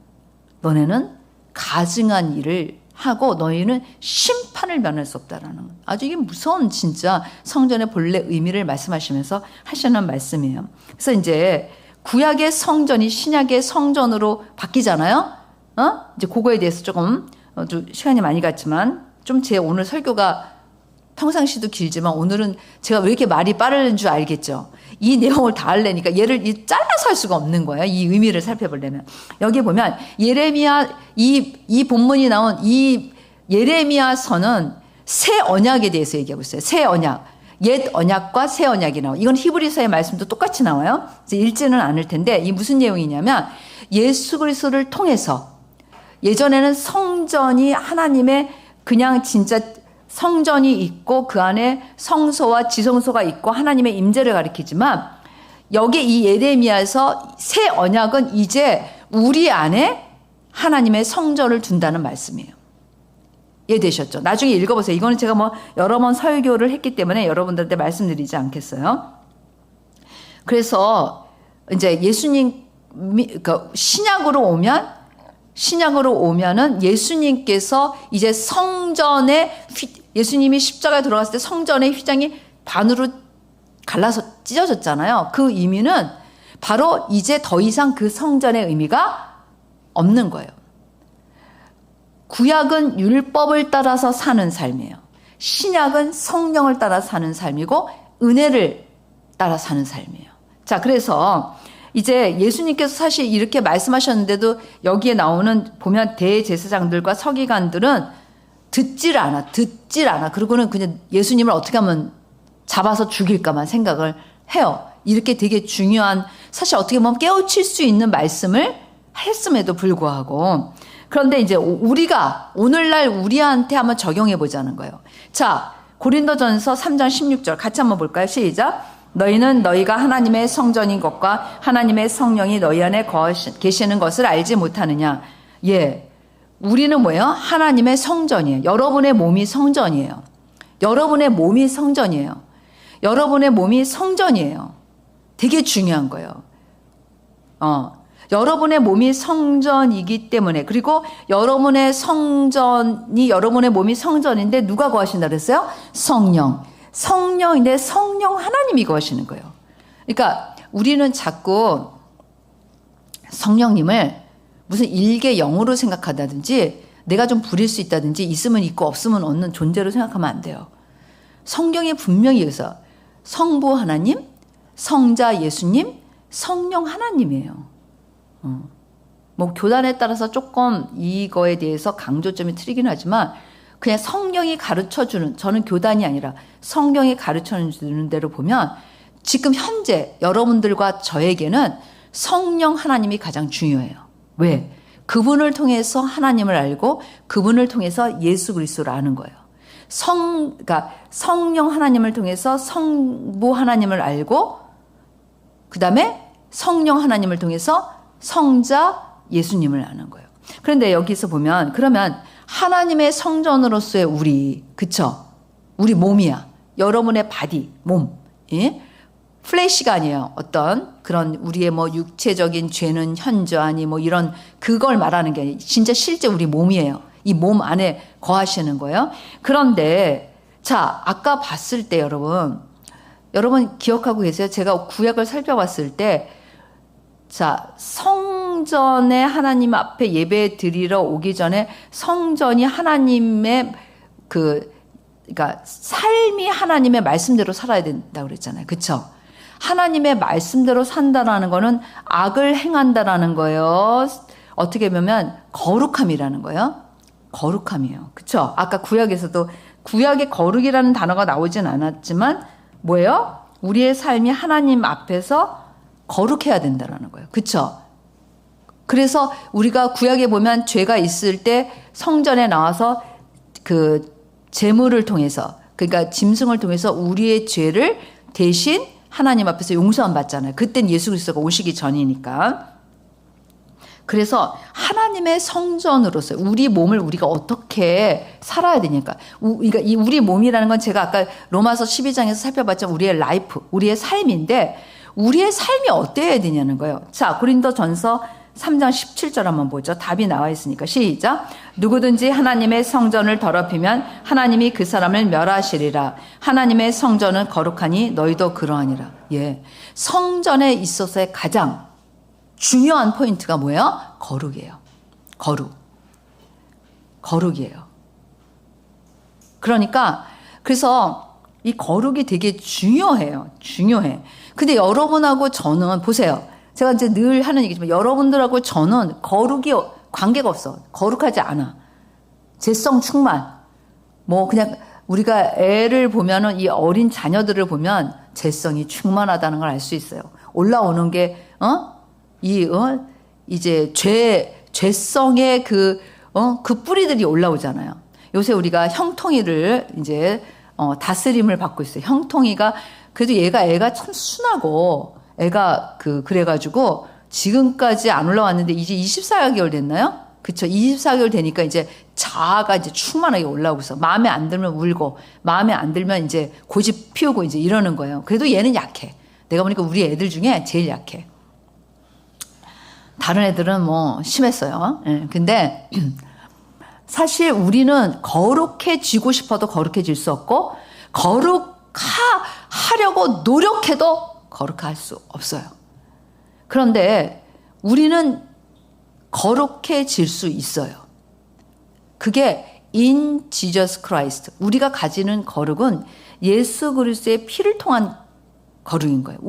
[SPEAKER 1] 너네는 가증한 일을 하고 너희는 심판을 면할 수 없다라는, 아주 이게 무서운 진짜 성전의 본래 의미를 말씀하시면서 하시는 말씀이에요. 그래서 이제 구약의 성전이 신약의 성전으로 바뀌잖아요. 이제 그거에 대해서 조금 시간이 많이 갔지만 좀 제 오늘 설교가 평상시도 길지만 오늘은 제가 왜 이렇게 말이 빠른 줄 알겠죠. 이 내용을 다 하려니까 얘를 잘라서 할 수가 없는 거예요. 이 의미를 살펴보려면. 여기 보면 예레미야, 이 본문이 나온 이 예레미야서는 새 언약에 대해서 얘기하고 있어요. 새 언약. 옛 언약과 새 언약이 나와요. 이건 히브리서의 말씀도 똑같이 나와요. 그래서 읽지는 않을 텐데 이 무슨 내용이냐면 예수 그리스도를 통해서 예전에는 성전이 하나님의 그냥 진짜 성전이 있고 그 안에 성소와 지성소가 있고 하나님의 임재를 가리키지만 여기 이 예레미야에서 새 언약은 이제 우리 안에 하나님의 성전을 둔다는 말씀이에요. 이해되셨죠? 나중에 읽어보세요. 이거는 제가 여러 번 설교를 했기 때문에 여러분들한테 말씀드리지 않겠어요. 그래서 이제 예수님, 그러니까 신약으로 오면 신약으로 오면은 예수님께서 이제 성전에 예수님이 십자가에 들어갔을 때 성전의 휘장이 반으로 갈라서 찢어졌잖아요. 그 의미는 바로 이제 더 이상 그 성전의 의미가 없는 거예요. 구약은 율법을 따라서 사는 삶이에요. 신약은 성령을 따라 사는 삶이고 은혜를 따라 사는 삶이에요. 자, 그래서 이제 예수님께서 사실 이렇게 말씀하셨는데도 여기에 나오는 보면 대제사장들과 서기관들은 듣질 않아. 그리고는 그냥 예수님을 어떻게 하면 잡아서 죽일까만 생각을 해요. 이렇게 되게 중요한, 사실 어떻게 보면 깨우칠 수 있는 말씀을 했음에도 불구하고. 그런데 이제 우리가 오늘날 우리한테 한번 적용해 보자는 거예요. 자, 고린도전서 3장 16절 같이 한번 볼까요? 시작. 너희는 너희가 하나님의 성전인 것과 하나님의 성령이 너희 안에 계시는 것을 알지 못하느냐. 예, 우리는 뭐예요? 하나님의 성전이에요. 여러분의 몸이 성전이에요. 여러분의 몸이 성전이에요. 여러분의 몸이 성전이에요. 되게 중요한 거예요. 여러분의 몸이 성전이기 때문에, 그리고 여러분의 성전이, 여러분의 몸이 성전인데 누가 거하신다 그랬어요? 성령인데 성령 하나님이 거하시는 거예요. 그러니까 우리는 자꾸 성령님을 무슨 일개 영으로 생각한다든지 내가 좀 부릴 수 있다든지 있으면 있고 없으면 없는 존재로 생각하면 안 돼요. 성경에 분명히 여기서 성부 하나님, 성자 예수님, 성령 하나님이에요. 뭐 교단에 따라서 조금 이거에 대해서 강조점이 틀리긴 하지만 그냥 성경이 가르쳐주는, 저는 교단이 아니라 성경이 가르쳐주는 대로 보면 지금 현재 여러분들과 저에게는 성령 하나님이 가장 중요해요. 왜? 그분을 통해서 하나님을 알고 그분을 통해서 예수 그리스도를 아는 거예요. 그러니까 성령 하나님을 통해서 성부 하나님을 알고 그 다음에 성령 하나님을 통해서 성자 예수님을 아는 거예요. 그런데 여기서 보면 그러면 하나님의 성전으로서의 우리, 그쵸? 우리 몸이야. 여러분의 바디, 몸. 예? 플래시가 아니에요. 어떤 그런 우리의 뭐 육체적인 죄는 현저하니 뭐 이런 그걸 말하는 게 아니에요. 진짜 실제 우리 몸이에요. 이 몸 안에 거하시는 거예요. 그런데 자, 아까 봤을 때 여러분 기억하고 계세요? 제가 구약을 살펴봤을 때 자, 성전에 하나님 앞에 예배 드리러 오기 전에 성전이 하나님의 그러니까 삶이 하나님의 말씀대로 살아야 된다고 그랬잖아요. 그쵸? 하나님의 말씀대로 산다라는 거는 악을 행한다라는 거예요. 어떻게 보면 거룩함이라는 거예요. 거룩함이에요. 그쵸? 아까 구약에서도 구약의 거룩이라는 단어가 나오진 않았지만 뭐예요? 우리의 삶이 하나님 앞에서 거룩해야 된다라는 거예요. 그쵸? 그래서 우리가 구약에 보면 죄가 있을 때 성전에 나와서 그 제물을 통해서, 그러니까 짐승을 통해서 우리의 죄를 대신 하나님 앞에서 용서함 받잖아요. 그땐 예수 그리스도가 오시기 전이니까. 그래서 하나님의 성전으로서 우리 몸을 우리가 어떻게 살아야 되니까. 그러니까 이 우리 몸이라는 건 제가 아까 로마서 12장에서 살펴봤죠. 우리의 라이프, 우리의 삶인데 우리의 삶이 어때야 되냐는 거예요. 자, 고린도전서 3장 17절 한번 보죠. 답이 나와 있으니까 시작. 누구든지 하나님의 성전을 더럽히면 하나님이 그 사람을 멸하시리라. 하나님의 성전은 거룩하니 너희도 그러하니라. 예, 성전에 있어서의 가장 중요한 포인트가 뭐예요? 거룩이에요. 거룩이에요. 그러니까 그래서 이 거룩이 되게 중요해요. 근데 여러분하고 저는 보세요. 제가 이제 늘 하는 얘기지만 여러분들하고 저는 거룩이 관계가 없어. 거룩하지 않아. 죄성 충만. 뭐 그냥 우리가 애를 보면은 이 어린 자녀들을 보면 죄성이 충만하다는 걸 알 수 있어요. 올라오는 게 이제 죄성의 그 뿌리들이 올라오잖아요. 요새 우리가 형통이를 이제 다스림을 받고 있어요. 형통이가 그래도 애가 참 순하고 애가 그래가지고 지금까지 안 올라왔는데 이제 24개월 됐나요? 그쵸. 24개월 되니까 이제 자아가 이제 충만하게 올라오고 있어. 마음에 안 들면 울고, 마음에 안 들면 이제 고집 피우고 이제 이러는 거예요. 그래도 얘는 약해. 내가 보니까 우리 애들 중에 제일 약해. 다른 애들은 뭐 심했어요. 예, 근데 사실 우리는 거룩해지고 싶어도 거룩해질 수 없고 거룩하려고 노력해도 거룩할 수 없어요. 그런데 우리는 거룩해질 수 있어요. 그게 in Jesus Christ. 우리가 가지는 거룩은 예수 그리스도의 피를 통한 거룩인 거예요.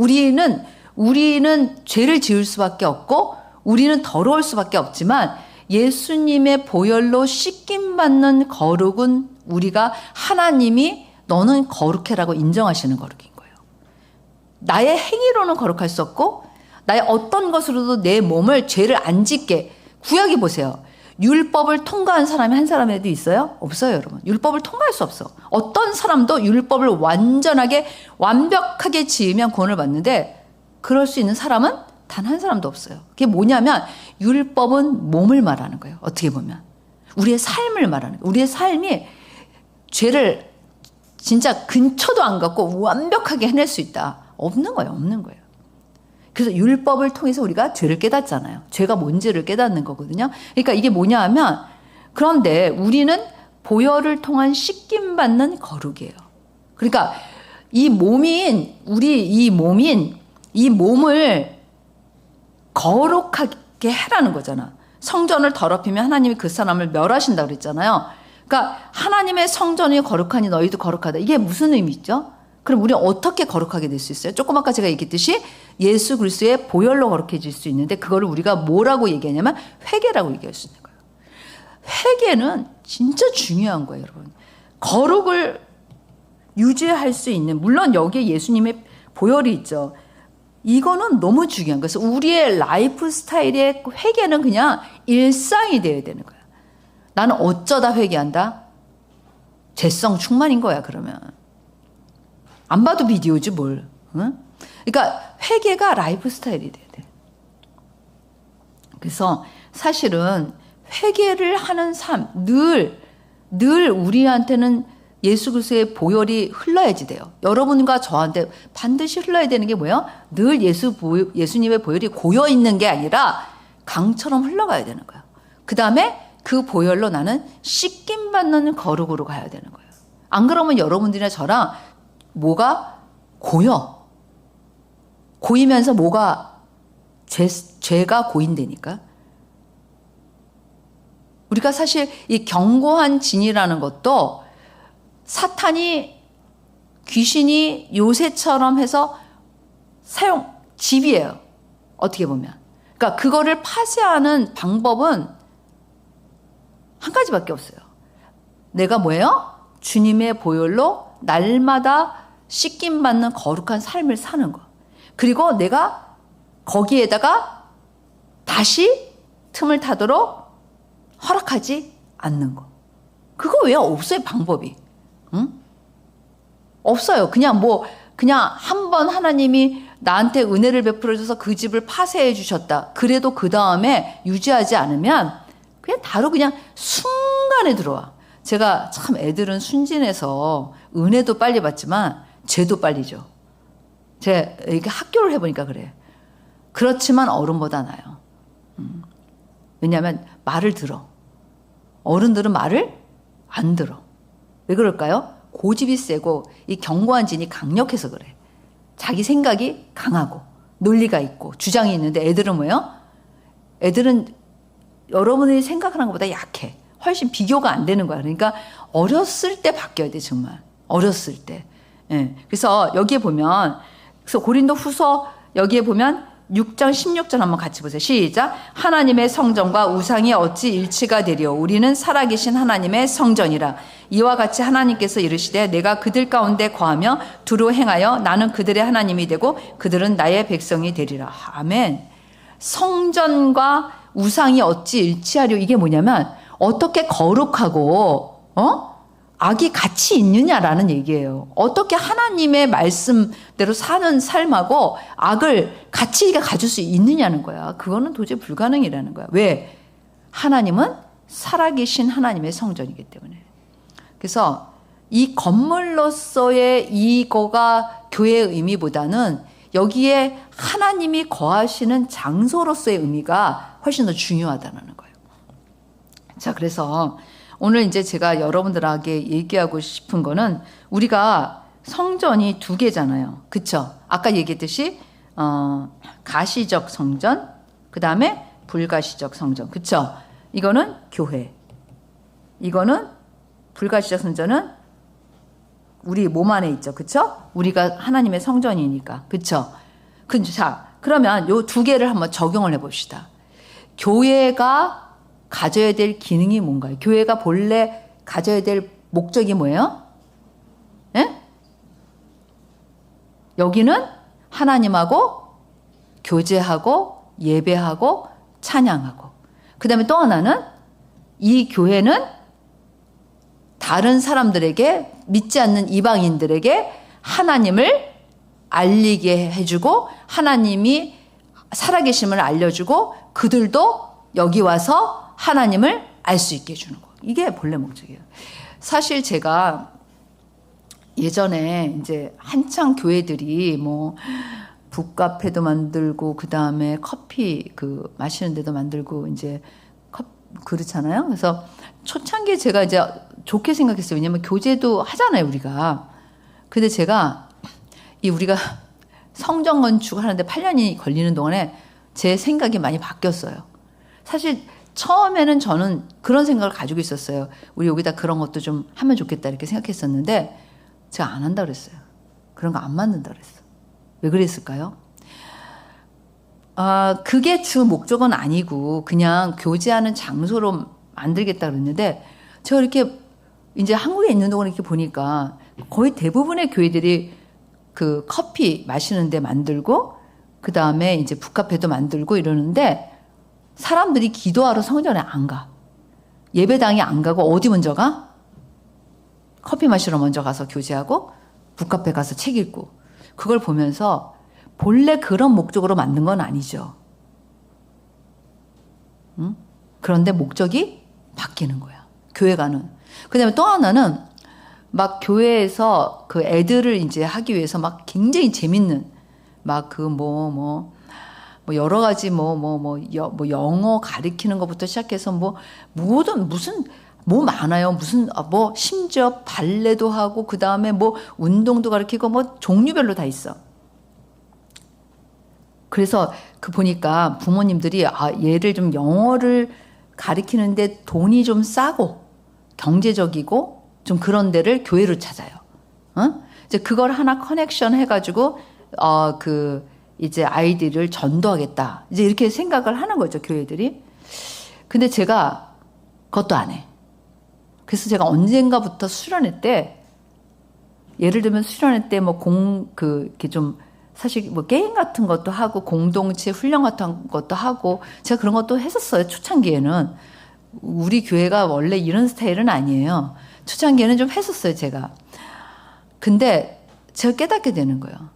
[SPEAKER 1] 우리는 죄를 지을 수밖에 없고 우리는 더러울 수밖에 없지만 예수님의 보혈로 씻김받는 거룩은 우리가 하나님이 너는 거룩해라고 인정하시는 거룩인 거예요. 나의 행위로는 거룩할 수 없고 나의 어떤 것으로도 내 몸을 죄를 안 짓게. 구약이 보세요. 율법을 통과한 사람이 한 사람에도 있어요? 없어요, 여러분. 율법을 통과할 수 없어. 어떤 사람도 율법을 완벽하게 지으면 구원을 받는데 그럴 수 있는 사람은 단 한 사람도 없어요. 그게 뭐냐면 율법은 몸을 말하는 거예요. 어떻게 보면. 우리의 삶을 말하는 거예요. 우리의 삶이 죄를 진짜 근처도 안 갖고 완벽하게 해낼 수 있다. 없는 거예요. 없는 거예요. 그래서 율법을 통해서 우리가 죄를 깨닫잖아요. 죄가 뭔지를 깨닫는 거거든요. 그러니까 이게 뭐냐 하면 그런데 우리는 보혈을 통한 씻김받는 거룩이에요. 그러니까 이 몸을 거룩하게 해라는 거잖아. 성전을 더럽히면 하나님이 그 사람을 멸하신다고 그랬잖아요. 그러니까 하나님의 성전이 거룩하니 너희도 거룩하다. 이게 무슨 의미죠? 그럼 우리는 어떻게 거룩하게 될 수 있어요? 조금 아까 제가 얘기했듯이 예수 그리스도의 보혈로 거룩해질 수 있는데 그거를 우리가 뭐라고 얘기하냐면 회개라고 얘기할 수 있는 거예요. 회개는 진짜 중요한 거예요, 여러분. 거룩을 유지할 수 있는, 물론 여기에 예수님의 보혈이 있죠. 이거는 너무 중요한 거예요. 그래서 우리의 라이프 스타일의 회개는 그냥 일상이 되어야 되는 거야. 나는 어쩌다 회개한다? 죄성 충만인 거야, 그러면. 안 봐도 비디오지 뭘. 응? 그러니까 회개가 라이프 스타일이 돼야 돼. 그래서 사실은 회개를 하는 삶, 늘 우리한테는 예수 그리스도의 보혈이 흘러야지 돼요. 여러분과 저한테 반드시 흘러야 되는 게 뭐예요? 늘 예수님의 보혈이 고여 있는 게 아니라 강처럼 흘러가야 되는 거예요. 그 다음에 그 보혈로 나는 씻김 받는 거룩으로 가야 되는 거예요. 안 그러면 여러분들이나 저랑 뭐가 고이면서 뭐가 죄가 고인되니까. 우리가 사실 이 견고한 진이라는 것도 사탄이 귀신이 요새처럼 해서 집이에요. 어떻게 보면. 그러니까 그거를 파쇄하는 방법은 한 가지밖에 없어요. 내가 뭐예요? 주님의 보혈로 날마다 씻김 받는 거룩한 삶을 사는 거. 그리고 내가 거기에다가 다시 틈을 타도록 허락하지 않는 거. 그거 왜 없어요, 방법이. 응? 없어요. 그냥 한 번 하나님이 나한테 은혜를 베풀어줘서 그 집을 파쇄해 주셨다. 그래도 그 다음에 유지하지 않으면 그냥 순간에 들어와. 제가 참 애들은 순진해서 은혜도 빨리 받지만 죄도 빨리 줘. 제가 이렇게 학교를 해보니까 그래. 그렇지만 어른보다 나아요. 왜냐하면 말을 들어. 어른들은 말을 안 들어. 왜 그럴까요? 고집이 세고 이 견고한 진이 강력해서 그래. 자기 생각이 강하고 논리가 있고 주장이 있는데 애들은 뭐예요? 애들은 여러분이 생각하는 것보다 약해. 훨씬 비교가 안 되는 거야. 그러니까 어렸을 때 바뀌어야 돼, 정말. 어렸을 때. 예. 그래서 여기에 보면, 그래서 고린도 후서 여기에 보면 6장 16절 한번 같이 보세요. 시작. 하나님의 성전과 우상이 어찌 일치가 되리요? 우리는 살아계신 하나님의 성전이라. 이와 같이 하나님께서 이르시되 내가 그들 가운데 거하며 두루 행하여 나는 그들의 하나님이 되고 그들은 나의 백성이 되리라. 아멘. 성전과 우상이 어찌 일치하려. 이게 뭐냐면 어떻게 거룩하고 악이 같이 있느냐라는 얘기예요. 어떻게 하나님의 말씀대로 사는 삶하고 악을 같이 가질 수 있느냐는 거야. 그거는 도저히 불가능이라는 거야. 왜? 하나님은 살아계신 하나님의 성전이기 때문에. 그래서 이 건물로서의 이거가 교회의 의미보다는 여기에 하나님이 거하시는 장소로서의 의미가 훨씬 더 중요하다는 거예요. 자, 그래서 오늘 이제 제가 여러분들에게 얘기하고 싶은 거는 우리가 성전이 두 개잖아요. 그쵸? 아까 얘기했듯이 가시적 성전, 그 다음에 불가시적 성전. 그쵸? 이거는 교회. 이거는 불가시적 성전은 우리 몸 안에 있죠. 그쵸? 우리가 하나님의 성전이니까. 그쵸? 자, 그러면 요 두 개를 한번 적용을 해봅시다. 교회가 가져야 될 기능이 뭔가요? 교회가 본래 가져야 될 목적이 뭐예요? 예? 여기는 하나님하고 교제하고 예배하고 찬양하고, 그 다음에 또 하나는 이 교회는 다른 사람들에게, 믿지 않는 이방인들에게 하나님을 알리게 해주고 하나님이 살아계심을 알려주고 그들도 여기 와서 하나님을 알 수 있게 해주는 거. 이게 본래 목적이에요. 사실 제가 예전에 이제 한창 교회들이 뭐 북카페도 만들고 그 다음에 커피 마시는 데도 만들고 이제 그렇잖아요. 그래서 초창기에 제가 이제 좋게 생각했어요. 왜냐면 교제도 하잖아요, 우리가. 근데 제가 우리가 성전 건축하는데 8년이 걸리는 동안에 제 생각이 많이 바뀌었어요. 사실 처음에는 저는 그런 생각을 가지고 있었어요. 우리 여기다 그런 것도 좀 하면 좋겠다 이렇게 생각했었는데 제가 안 한다 그랬어요. 그런 거 안 만든다 그랬어요. 왜 그랬을까요? 그게 주 목적은 아니고 그냥 교제하는 장소로 만들겠다 그랬는데 제가 이렇게 이제 한국에 있는 동안 이렇게 보니까 거의 대부분의 교회들이 그 커피 마시는 데 만들고 그 다음에 이제 북카페도 만들고 이러는데 사람들이 기도하러 성전에 안 가. 예배당에 안 가고 어디 먼저 가? 커피 마시러 먼저 가서 교제하고 북카페 가서 책 읽고. 그걸 보면서 본래 그런 목적으로 만든 건 아니죠. 응? 그런데 목적이 바뀌는 거야. 교회 가는. 그 다음에 또 하나는 막 교회에서 그 애들을 이제 하기 위해서 막 굉장히 재밌는 막 여러 가지 영어 가리키는 것부터 시작해서 무슨 많아요. 심지어 발레도 하고 그 다음에 운동도 가르치고 종류별로 다 있어. 그래서 보니까 부모님들이 얘를 좀 영어를 가리키는데 돈이 좀 싸고 경제적이고 좀 그런 데를 교회로 찾아요. 이제 그걸 하나 커넥션 해가지고 이제 아이들을 전도하겠다. 이제 이렇게 생각을 하는 거죠, 교회들이. 근데 제가 그것도 안 해. 그래서 제가 언젠가부터 수련회 때, 예를 들면 수련회 때 이렇게 좀, 사실 게임 같은 것도 하고, 공동체 훈련 같은 것도 하고, 제가 그런 것도 했었어요, 초창기에는. 우리 교회가 원래 이런 스타일은 아니에요. 초창기에는 좀 했었어요, 제가. 근데 제가 깨닫게 되는 거예요.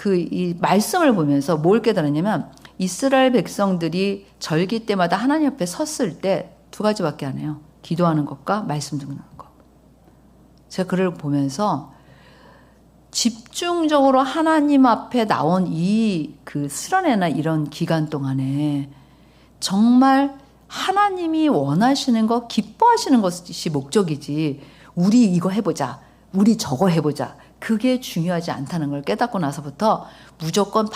[SPEAKER 1] 이 말씀을 보면서 뭘 깨달았냐면 이스라엘 백성들이 절기 때마다 하나님 앞에 섰을 때 두 가지밖에 안 해요. 기도하는 것과 말씀 듣는 것. 제가 그걸 보면서 집중적으로 하나님 앞에 나온 수련회나 이런 기간 동안에 정말 하나님이 원하시는 거, 기뻐하시는 것이 목적이지 우리 이거 해보자, 우리 저거 해보자, 그게 중요하지 않다는 걸 깨닫고 나서부터 무조건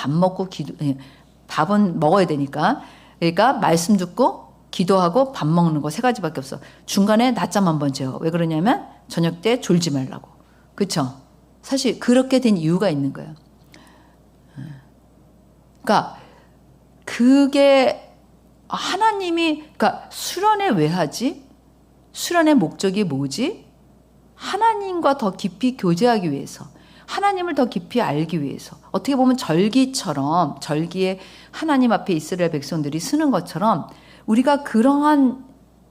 [SPEAKER 1] 밥은 먹어야 되니까. 그러니까 말씀 듣고 기도하고 밥 먹는 거 3가지밖에 없어. 중간에 낮잠 한번 재워. 왜 그러냐면 저녁 때 졸지 말라고. 그렇죠? 사실 그렇게 된 이유가 있는 거예요. 그러니까 그게 그러니까 수련회 왜 하지? 수련회 목적이 뭐지? 하나님과 더 깊이 교제하기 위해서, 하나님을 더 깊이 알기 위해서. 어떻게 보면 절기에 하나님 앞에 이스라엘 백성들이 쓰는 것처럼 우리가 그러한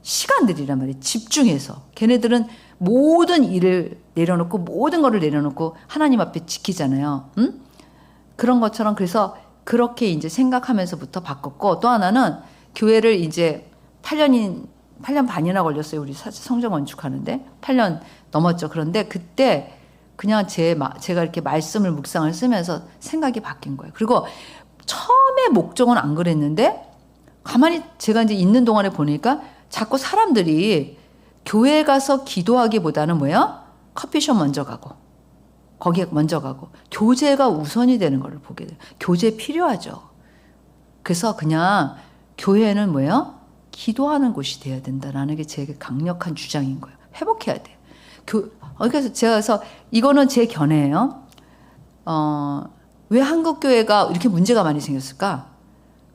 [SPEAKER 1] 시간들이란 말이에요. 집중해서. 걔네들은 모든 일을 내려놓고 모든 거를 내려놓고 하나님 앞에 지키잖아요. 응? 그런 것처럼 그래서 그렇게 이제 생각하면서부터 바꿨고, 또 하나는 교회를 이제 8년 반이나 걸렸어요. 우리 성전 건축하는데 8년 넘었죠. 그런데 그때 그냥 제가 이렇게 말씀을 묵상을 쓰면서 생각이 바뀐 거예요. 그리고 처음에 목적은 안 그랬는데 가만히 제가 이제 있는 동안에 보니까 자꾸 사람들이 교회 가서 기도하기보다는 뭐야? 커피숍 먼저 가고 거기에 먼저 가고 교제가 우선이 되는 걸 보게 돼요. 교제 필요하죠. 그래서 그냥 교회는 뭐예요? 기도하는 곳이 돼야 된다라는 게 제 강력한 주장인 거예요. 회복해야 돼요. 그래서 제가 이거는 제 견해예요. 왜 한국 교회가 이렇게 문제가 많이 생겼을까?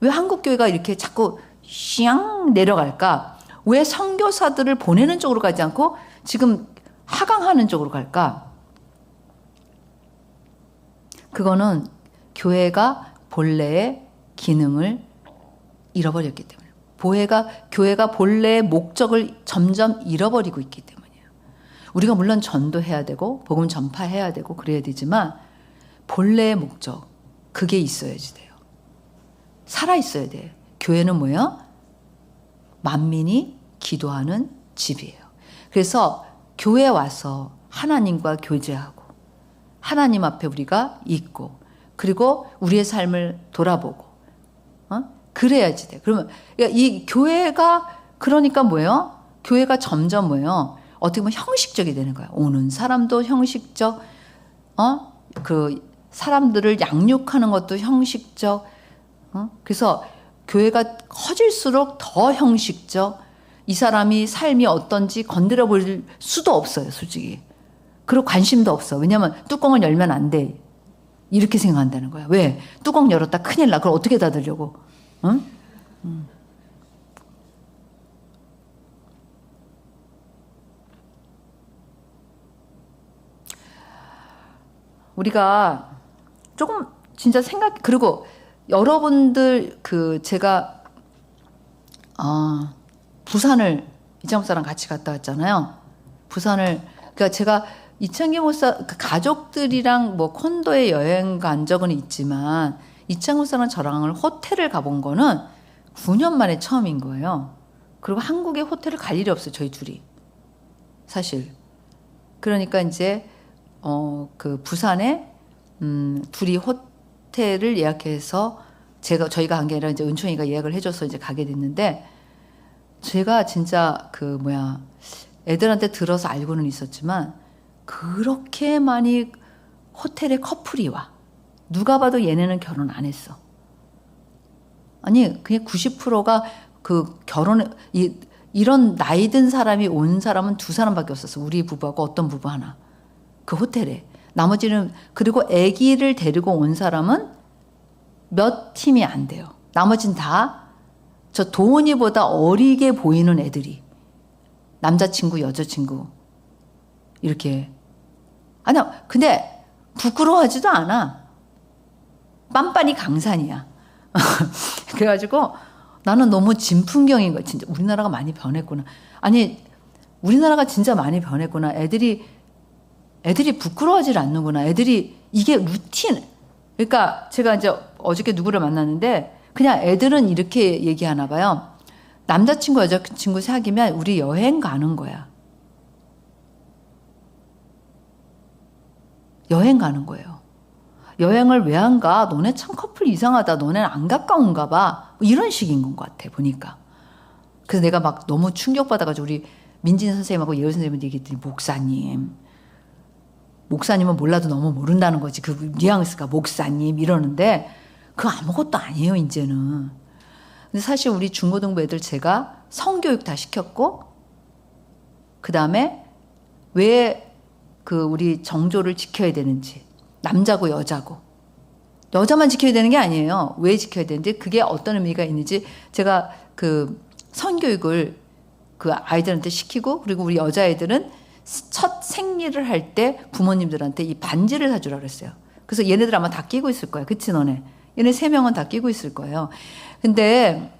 [SPEAKER 1] 왜 한국 교회가 이렇게 자꾸 샹 내려갈까? 왜 선교사들을 보내는 쪽으로 가지 않고 지금 하강하는 쪽으로 갈까? 그거는 교회가 본래의 기능을 잃어버렸기 때문에, 교회가 본래의 목적을 점점 잃어버리고 있기 때문이에요. 우리가 물론 전도해야 되고 복음 전파해야 되고 그래야 되지만 본래의 목적, 그게 있어야지 돼요. 살아있어야 돼. 교회는 뭐예요? 만민이 기도하는 집이에요. 그래서 교회에 와서 하나님과 교제하고 하나님 앞에 우리가 있고 그리고 우리의 삶을 돌아보고 그래야지 돼. 그러면 이 교회가 그러니까 뭐예요? 교회가 점점 뭐예요? 어떻게 보면 형식적이 되는 거야. 오는 사람도 형식적, 그 사람들을 양육하는 것도 형식적. 그래서 교회가 커질수록 더 형식적. 이 사람이 삶이 어떤지 건드려 볼 수도 없어요, 솔직히. 그리고 관심도 없어. 왜냐하면 뚜껑을 열면 안 돼. 이렇게 생각한다는 거야. 왜? 뚜껑 열었다 큰일 나. 그걸 어떻게 닫으려고? 응? 우리가 조금 진짜 그리고 여러분들 제가 부산을 이창호 사람 같이 갔다 왔잖아요. 그러니까 제가 이창기 목사 가족들이랑 뭐 콘도에 여행 간 적은 있지만 이창호 사람 저랑 호텔을 가본 거는 9년 만에 처음인 거예요. 그리고 한국에 호텔을 갈 일이 없어요, 저희 둘이. 사실. 그러니까 이제 그 부산에 둘이 호텔을 예약해서 저희가 간 게 아니라 이제 은총이가 예약을 해줘서 이제 가게 됐는데, 제가 진짜 애들한테 들어서 알고는 있었지만 그렇게 많이 호텔에 커플이 와. 누가 봐도 얘네는 결혼 안 했어. 아니 그냥 90%가 그 이런 나이 든 사람이 온 사람은 2사람밖에 없었어. 우리 부부하고 어떤 부부 하나. 그 호텔에. 나머지는, 그리고 아기를 데리고 온 사람은 몇 팀이 안 돼요. 나머진 다 저 도훈이보다 어리게 보이는 애들이. 남자친구, 여자친구. 이렇게. 아니야, 근데 부끄러워하지도 않아. 빤빤히 강산이야. 그래가지고 나는 너무 진풍경인 거야. 진짜 우리나라가 많이 변했구나. 아니, 우리나라가 진짜 많이 변했구나. 애들이 부끄러워하지 않는구나. 애들이 이게 루틴. 그러니까 제가 이제 어저께 누구를 만났는데 그냥 애들은 이렇게 얘기하나 봐요. 남자친구, 여자친구 사귀면 우리 여행 가는 거야. 여행 가는 거예요. 여행을 왜 안 가? 너네 참 커플 이상하다. 너네는 안 가까운가 봐. 뭐 이런 식인 것 같아, 보니까. 그래서 내가 막 너무 충격받아가지고 우리 민진 선생님하고 예을 선생님한테 얘기했더니, 목사님은 몰라도 너무 모른다는 거지. 그 뉘앙스가 목사님 이러는데 그거 아무것도 아니에요, 이제는. 근데 사실 우리 중고등부 애들 제가 성교육 다 시켰고, 그 다음에 왜 우리 정조를 지켜야 되는지, 남자고 여자만 지켜야 되는 게 아니에요. 왜 지켜야 되는지, 그게 어떤 의미가 있는지 제가 그 성교육을 그 아이들한테 시키고, 그리고 우리 여자애들은 첫 생리를 할 때 부모님들한테 이 반지를 사주라 그랬어요. 그래서 얘네들 아마 다 끼고 있을 거야. 그치, 너네? 얘네 3명은 다 끼고 있을 거예요. 근데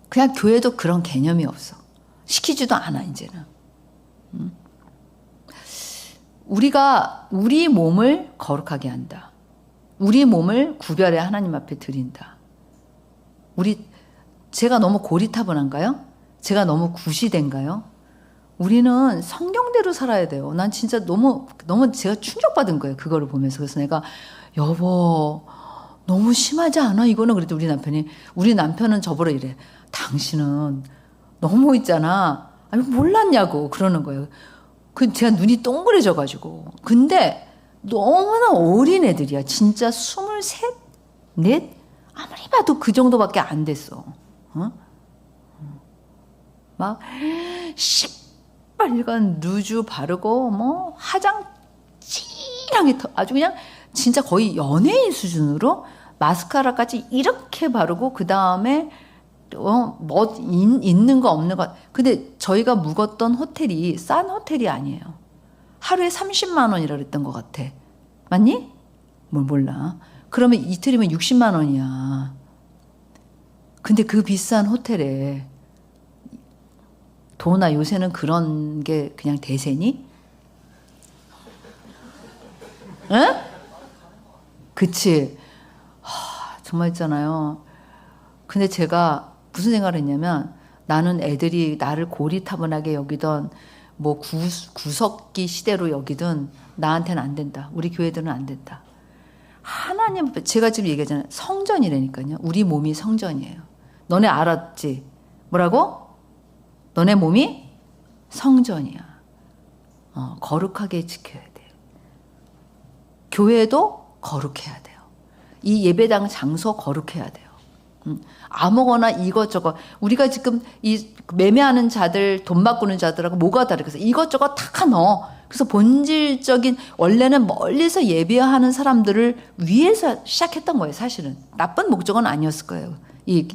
[SPEAKER 1] 그냥 교회도 그런 개념이 없어. 시키지도 않아, 이제는. 우리가 우리 몸을 거룩하게 한다. 우리 몸을 구별해 하나님 앞에 드린다. 제가 너무 고리타분한가요? 제가 너무 구시된가요? 우리는 성경대로 살아야 돼요. 난 진짜 너무 제가 충격받은 거예요. 그거를 보면서. 그래서 내가 여보 너무 심하지 않아? 이거는. 그래도 우리 남편은 저보러 이래. 당신은 너무 있잖아. 아니 몰랐냐고 그러는 거예요. 제가 눈이 동그래져가지고. 근데 너무나 어린 애들이야. 진짜 23, 4? 아무리 봐도 그 정도밖에 안 됐어. 어? 막 시뻘건 루즈 바르고 뭐 화장 진하게 아주 그냥 진짜 거의 연예인 수준으로 마스카라까지 이렇게 바르고 그 다음에 뭐 있는 거 없는 거. 근데 저희가 묵었던 호텔이 싼 호텔이 아니에요. 하루에 30만 원이라 그랬던 것 같아. 맞니? 뭘 몰라. 그러면 이틀이면 60만 원이야. 근데 그 비싼 호텔에 도나 요새는 그런 게 그냥 대세니? 응? 그치? 정말 있잖아요. 근데 제가 무슨 생각을 했냐면 나는 애들이 나를 고리타분하게 여기던 뭐 구석기 시대로 여기든 나한테는 안 된다. 우리 교회들은 안 된다. 하나님, 제가 지금 얘기하잖아요. 성전이라니까요. 우리 몸이 성전이에요. 너네 알았지? 뭐라고? 너네 몸이 성전이야. 거룩하게 지켜야 돼요. 교회도 거룩해야 돼요. 이 예배당 장소 거룩해야 돼요. 아무거나 이것저것 우리가 지금 이 매매하는 자들 돈 바꾸는 자들하고 뭐가 다르겠어. 그래서 이것저것 다 넣어. 그래서 본질적인 원래는 멀리서 예배하는 사람들을 위해서 시작했던 거예요. 사실은 나쁜 목적은 아니었을 거예요.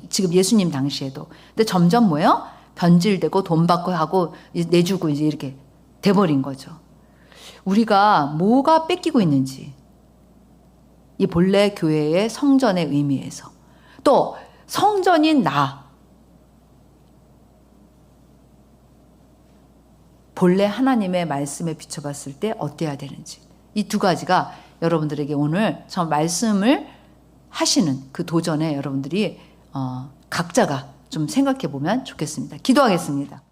[SPEAKER 1] 지금 예수님 당시에도. 근데 점점 뭐예요? 변질되고 돈 받고 하고 내주고 이제 이렇게 돼버린 거죠. 우리가 뭐가 뺏기고 있는지 이 본래 교회의 성전의 의미에서 또 성전인 나 본래 하나님의 말씀에 비춰봤을 때 어때야 되는지 이 두 가지가 여러분들에게 오늘 저 말씀을 하시는 그 도전에 여러분들이 각자가 좀 생각해 보면 좋겠습니다. 기도하겠습니다.